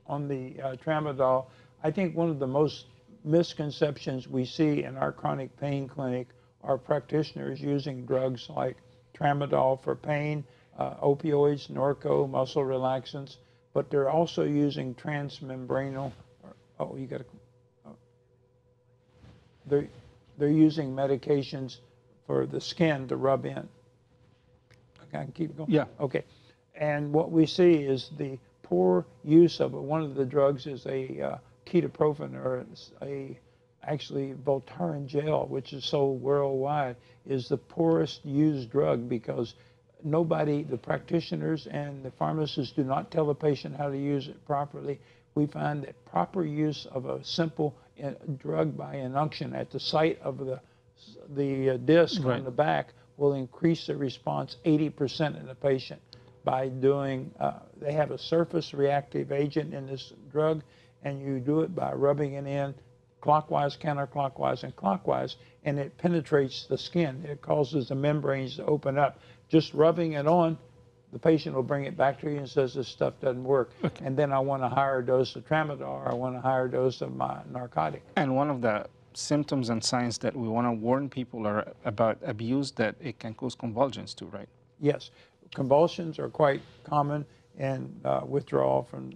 on the tramadol. I think one of the most misconceptions we see in our chronic pain clinic are practitioners using drugs like tramadol for pain, opioids, Norco, muscle relaxants, but they're also using transmembranal. Oh, you got to. They're using medications for the skin to rub in. I can keep going. Yeah. Okay. And what we see is the poor use of it. One of the drugs is a ketoprofen, or actually Voltaren gel, which is sold worldwide, is the poorest used drug because nobody, the practitioners and the pharmacists, do not tell the patient how to use it properly. We find that proper use of a simple drug by inunction at the site of the disc on the back will increase the response 80% in the patient by doing, they have a surface reactive agent in this drug, and you do it by rubbing it in clockwise, counterclockwise, and clockwise, and it penetrates the skin. It causes the membranes to open up. Just rubbing it on, the patient will bring it back to you and says this stuff doesn't work. Okay. And then I want a higher dose of tramadol, or I want a higher dose of my narcotic. And one of the symptoms and signs that we want to warn people are about abuse, that it can cause convulsions too, right? Yes. Convulsions are quite common in withdrawal from,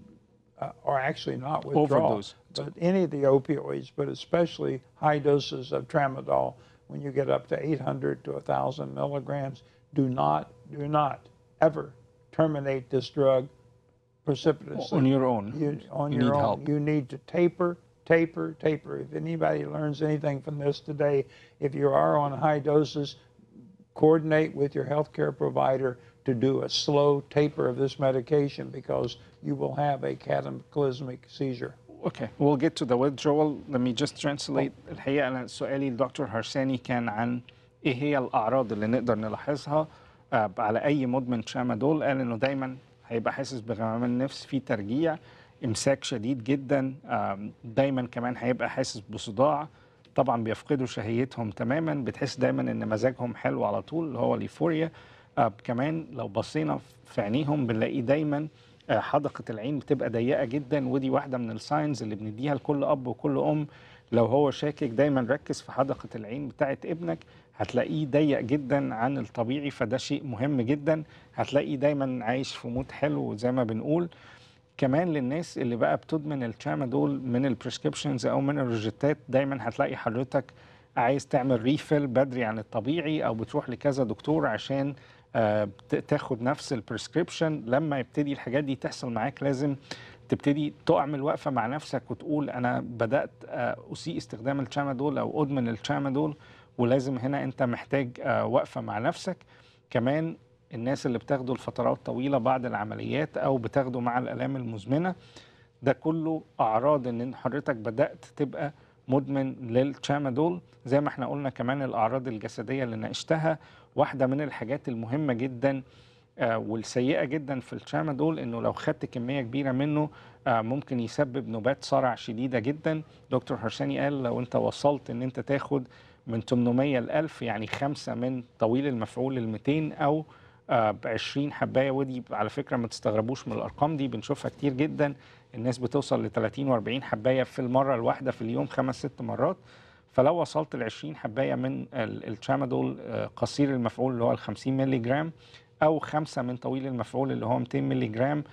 or actually not withdrawal, overdose, but any of the opioids, but especially high doses of tramadol. When you get up to 800 to 1,000 milligrams, do not ever terminate this drug precipitously. On your own. On you your need own. help. You need to taper. If anybody learns anything from this today, if you are on high doses, coordinate with your healthcare provider to do a slow taper of this medication, because you will have a cataclysmic seizure. Okay, we'll get to the withdrawal. Let me just translate. الحقيقة أنا سؤالي لدكتور هرساني كان عن إيه هي الأعراض اللي نقدر نلاحظها على أي مدمن ترامادول. قال إنه دايما هيبقى حاسس بغمام نفس، في ترجيع، إمساك شديد جدا، دايما كمان هيبقى حاسس بصداع، طبعا بيفقدوا شهيتهم تماما، بتحس دايما إن مزاجهم حلو على طول اللي هو اليفوريا. كمان لو بصينا في عينيهم بنلاقي دايما حدقة العين بتبقى ضيقة جدا، ودي واحدة من الساينز اللي بنديها لكل أب وكل أم. لو هو شاكك دايما ركز في حدقة العين بتاعت ابنك، هتلاقيه ضيق جدا عن الطبيعي، فده شيء مهم جدا. هتلاقيه دايما عايش في مود حلو زي ما بنقول. كمان للناس اللي بقى بتدمن الترامادول من البريسكريبشنز أو من الروجيتات، دايما هتلاقي حضرتك عايز تعمل ريفيل بدري عن الطبيعي، أو بتروح لكذا دكتور عشان تاخد نفس البريسكريبشن. لما يبتدي الحاجات دي تحصل معاك، لازم تبتدي تعمل وقفة مع نفسك وتقول أنا بدأت أسيء استخدام الترامادول أو أدمن الترامادول، ولازم هنا أنت محتاج وقفة مع نفسك. كمان الناس اللي بتاخده لفترات طويلة بعد العمليات أو بتاخده مع الآلام المزمنة، ده كله أعراض إن حضرتك بدأت تبقى مدمن للترامادول. زي ما احنا قلنا كمان الأعراض الجسدية اللي ناقشتها، واحدة من الحاجات المهمة جدا والسيئة جدا في الترامادول إنه لو خدت كمية كبيرة منه ممكن يسبب نوبات صرع شديدة جدا. دكتور هرساني قال لو أنت وصلت إن أنت تاخد من 800 ل 1000، يعني 5 من طويل المفعول ل 200 أو ب20 حباية. ودي على فكرة ما تستغربوش من الأرقام دي، بنشوفها كتير جدا. الناس بتوصل ل 30 و40 حباية في المرة الواحدة في اليوم 5-6 مرات. فلو وصلت ل 20 حباية من الترامادول قصير المفعول اللي هو 50 مللي جرام، أو 5 من طويل المفعول اللي هو 200 مللي جرام،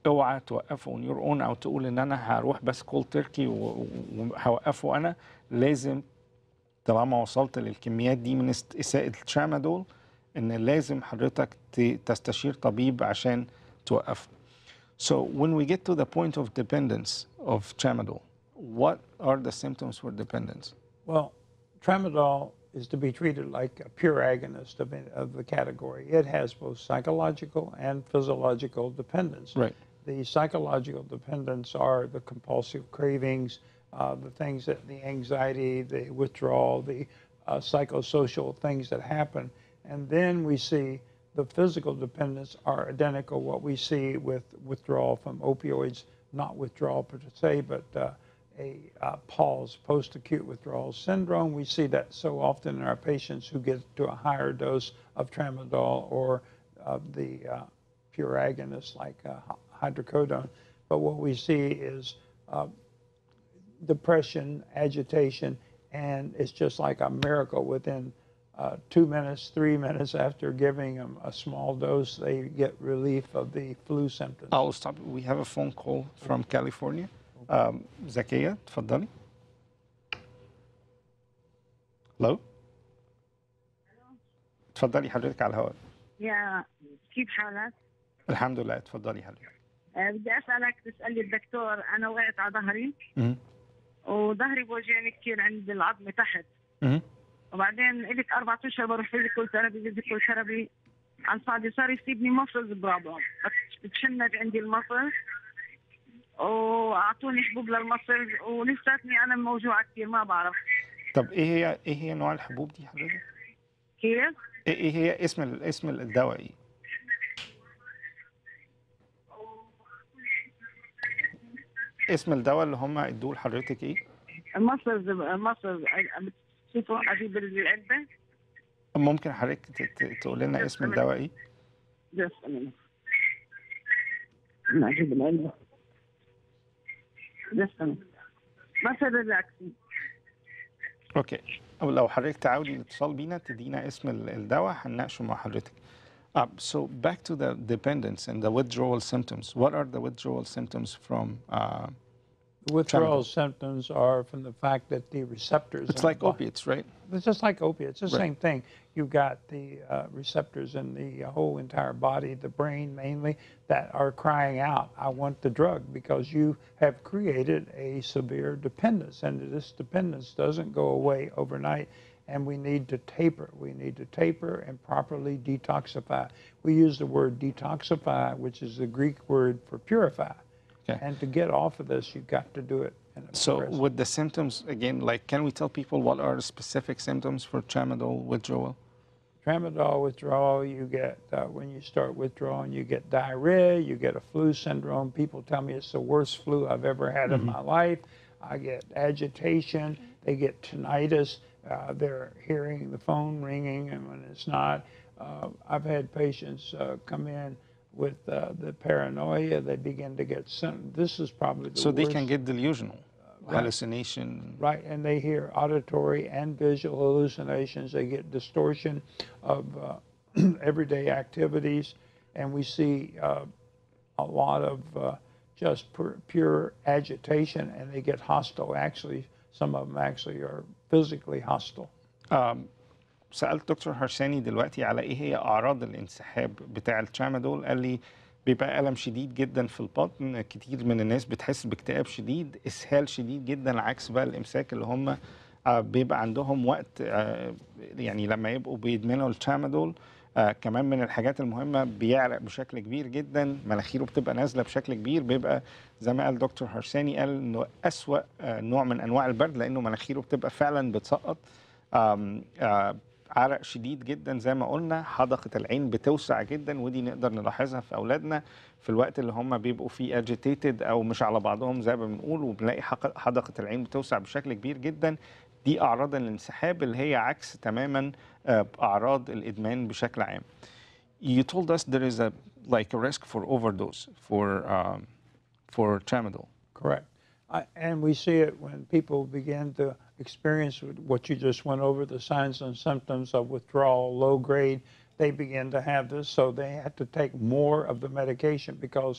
اوعى توقفه اون يور اون او تقول ان انا هروح بس كول تركي وهوقفه. انا لازم طالما وصلت للكميات دي من إساءة الترامادول إن لازم حضرتك تستشير طبيب عشان توقفه. So when we get to the point of dependence of tramadol, what are the symptoms for dependence? Well, tramadol is to be treated like a pure agonist of the category. It has both psychological and physiological dependence. Right. The psychological dependence are the compulsive cravings, the things that the anxiety, the withdrawal, the psychosocial things that happen. And then we see the physical dependence are identical what we see with withdrawal from opioids, not withdrawal per se, but a PAWS, post-acute withdrawal syndrome. We see that so often in our patients who get to a higher dose of tramadol or the pure agonists like hydrocodone. But what we see is depression, agitation, and it's just like a miracle. Within 2 minutes, 3 minutes after giving them a small dose, they get relief of the flu symptoms. I'll stop. We have a phone call from California. زكية تفضلي. Hello. تفضلي حضرتك على الهواء. يا كيف حالك؟ الحمد لله تفضلي حضرتك. بدي أسألك تسألي الدكتور أنا وقعت على ظهري وظهري بوجعني كثير عند العظم تحت. وبعدين لك 4 أشهر بروح فيزيكال ثيرابي عن صعدي صار يصيبني مفرز برابع بتشنج عندي المفرز واعطوني حبوب للمفرز ولساتني انا موجوعه كثير ما بعرف. طب ايه هي نوع الحبوب دي حضرتك؟ كيف؟ ايه هي اسم الدواء ايه؟ اسم الدواء اللي هم ادوه لحضرتك ايه؟ المفرز بتشوفوا اجيب العلبه؟ ممكن حضرتك تقول لنا اسم الدواء ايه؟ بس انا اجيب العلبه. بس مثلا ريلاكسي. اوكي. او لو حضرتك تعاودي الاتصال بينا تدينا اسم الدواء هنناقشه مع حضرتك. So back to the dependence and the withdrawal symptoms. What are the withdrawal symptoms from The withdrawal symptoms are from the fact that the receptors... It's like opiates, right? It's just like opiates. It's the same thing. You've got the receptors in the whole entire body, the brain mainly, that are crying out, I want the drug, because you have created a severe dependence. And this dependence doesn't go away overnight. And we need to taper. We need to taper and properly detoxify. We use the word detoxify, which is the Greek word for purify. Okay. And to get off of this, you've got to do it. So with the symptoms, again, like, can we tell people what are the specific symptoms for tramadol withdrawal? Tramadol withdrawal, you get, when you start withdrawing, you get diarrhea, you get a flu syndrome. People tell me it's the worst flu I've ever had in my life. I get agitation. They get tinnitus. They're hearing the phone ringing, and when it's not. I've had patients come in with the paranoia. They begin to get this is probably the worst. So they can get delusional, hallucination. Right, and they hear auditory and visual hallucinations. They get distortion of everyday activities, and we see a lot of just pure agitation, and they get hostile. Actually, some of them actually are physically hostile. سألت دكتور هرساني دلوقتي على ايه هي اعراض الانسحاب بتاع الترامادول. قال لي بيبقى ألم شديد جدا في البطن، كتير من الناس بتحس باكتئاب شديد، اسهال شديد جدا عكس بقى الامساك اللي هم بيبقى عندهم وقت يعني لما يبقوا بيدمنوا الترامادول. كمان من الحاجات المهمه بيعرق بشكل كبير جدا، مناخيره بتبقى نازله بشكل كبير، بيبقى زي ما قال دكتور هرساني قال انه اسوأ نوع من انواع البرد لانه مناخيره بتبقى فعلا بتسقط. عرق شديد جدا زي ما قلنا، حدقة العين بتوسع جدا، ودي نقدر نلاحظها في أولادنا في الوقت اللي هم بيبقوا فيه agitated أو مش على بعضهم زي ما بنقول، وبنلاقي حدقة العين بتوسع بشكل كبير جدا. دي أعراض الانسحاب اللي هي عكس تماما أعراض الإدمان بشكل عام. You told us there is a risk for overdose for tramadol. Correct. And we see it when people begin to experience what you just went over, the signs and symptoms of withdrawal, low grade, they begin to have this, so they have to take more of the medication because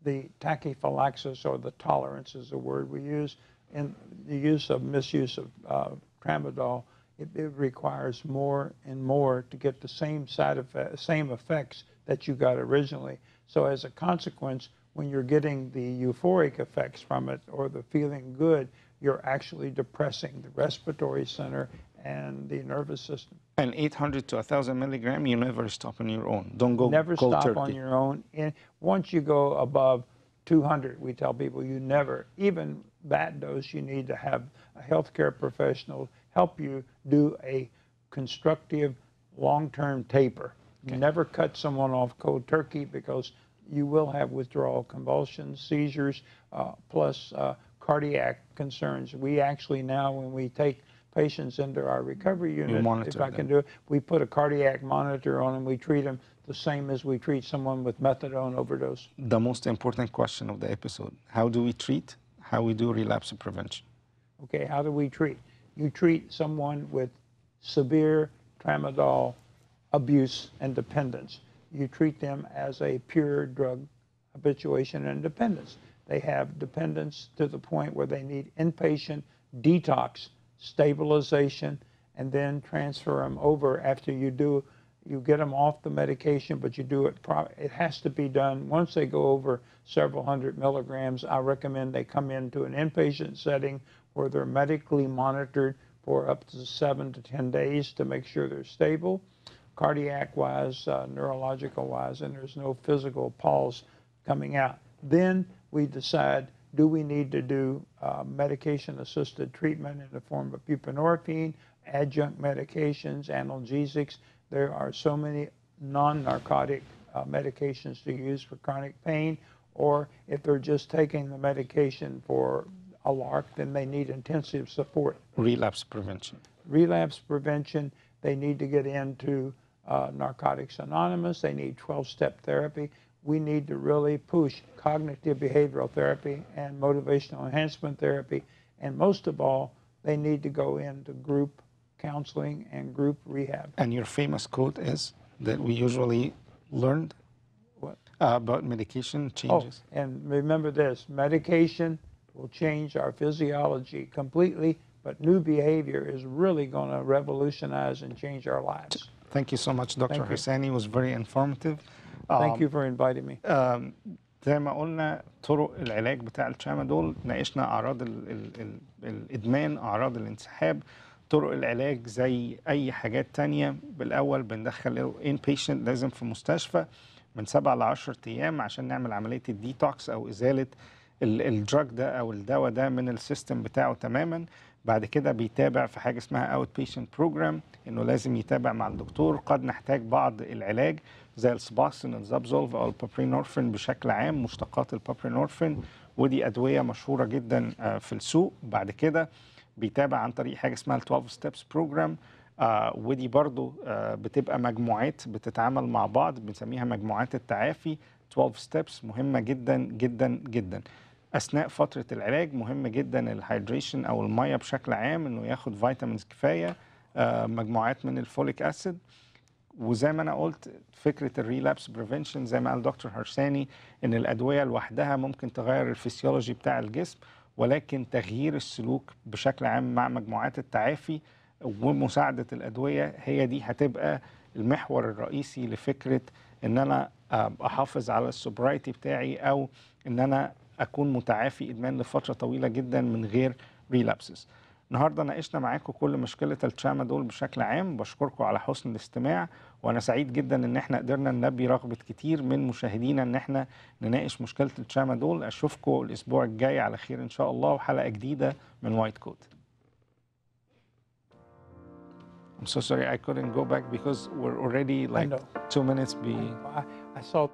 the tachyphylaxis, or the tolerance is the word we use, in the misuse of tramadol it requires more and more to get the same same effects that you got originally. So as a consequence, when you're getting the euphoric effects from it or the feeling good, you're actually depressing the respiratory center and the nervous system. And 800 to 1,000 milligram, you never stop on your own. Don't go Never cold stop turkey. on your own. And once you go above 200, we tell people you never, even that dose, you need to have a healthcare professional help you do a constructive long-term taper. Okay. Never cut someone off cold turkey, because you will have withdrawal convulsions, seizures, plus cardiac concerns. We actually now, when we take patients into our recovery unit, if I can do it, we put a cardiac monitor on them. We treat them the same as we treat someone with methadone overdose. The most important question of the episode: how do we treat? How we do relapse prevention? Okay, how do we treat? You treat someone with severe tramadol abuse and dependence. You treat them as a pure drug habituation and dependence. They have dependence to the point where they need inpatient detox, stabilization, and then transfer them over after you get them off the medication, but you do it, it has to be done. Once they go over several hundred milligrams, I recommend they come into an inpatient setting where they're medically monitored for up to 7 to 10 days to make sure they're stable, cardiac-wise, neurological-wise, and there's no physical pulse coming out. Then we decide, do we need to do medication-assisted treatment in the form of buprenorphine, adjunct medications, analgesics? There are so many non-narcotic medications to use for chronic pain, or if they're just taking the medication for a lark, then they need intensive support. Relapse prevention. Relapse prevention, they need to get into Narcotics Anonymous. They need 12-step therapy. We need to really push cognitive behavioral therapy and motivational enhancement therapy. And most of all, they need to go into group counseling and group rehab. And your famous quote is that we usually learned what? About medication changes. Oh, and remember this, medication will change our physiology completely, but new behavior is really going to revolutionize and change our lives. Thank you so much, Dr. Harsany. It was very informative. Thank you for inviting me. زي ما قلنا طرق العلاج بتاع الترامادول، ناقشنا أعراض الإدمان، أعراض الانسحاب، طرق العلاج زي أي حاجات تانية. بالأول بندخل inpatient، لازم في مستشفى من 7 ل 10 أيام عشان نعمل عملية الديتوكس أو إزالة الدراج ده أو الدواء ده من السيستم بتاعه تماما. بعد كده بيتابع في حاجة اسمها اوت بيشنت بروجرام، انه لازم يتابع مع الدكتور. قد نحتاج بعض العلاج زي السباكسين، الزابزولف او البابرينورفين بشكل عام، مشتقات البابرينورفين، ودي ادويه مشهوره جدا في السوق. بعد كده بيتابع عن طريق حاجه اسمها 12 ستيبس بروجرام، ودي برضو بتبقى مجموعات بتتعامل مع بعض، بنسميها مجموعات التعافي. 12 ستيبس مهمه جدا جدا جدا. اثناء فتره العلاج مهم جدا الهايدريشن او الميه بشكل عام، انه ياخد فيتامينز كفايه، مجموعات من الفوليك اسيد. وزي ما انا قلت فكره الريلابس بريفنشن زي ما قال دكتور هرساني، ان الادويه لوحدها ممكن تغير الفسيولوجي بتاع الجسم، ولكن تغيير السلوك بشكل عام مع مجموعات التعافي ومساعده الادويه هي دي هتبقى المحور الرئيسي لفكره ان انا احافظ على السوبرايتي بتاعي، او ان انا أكون متعافي إدمان لفترة طويلة جدا من غير ريلابسز. النهاردة ناقشنا معاكم كل مشكلة الترامادول بشكل عام. بشكركم على حسن الاستماع، وأنا سعيد جدا إن احنا قدرنا نلبي رغبة كتير من مشاهدينا إن احنا نناقش مشكلة الترامادول. أشوفكم الأسبوع الجاي على خير إن شاء الله وحلقة جديدة من وايت كوت. I'm so sorry I couldn't go back because we're already like 2 minutes. I saw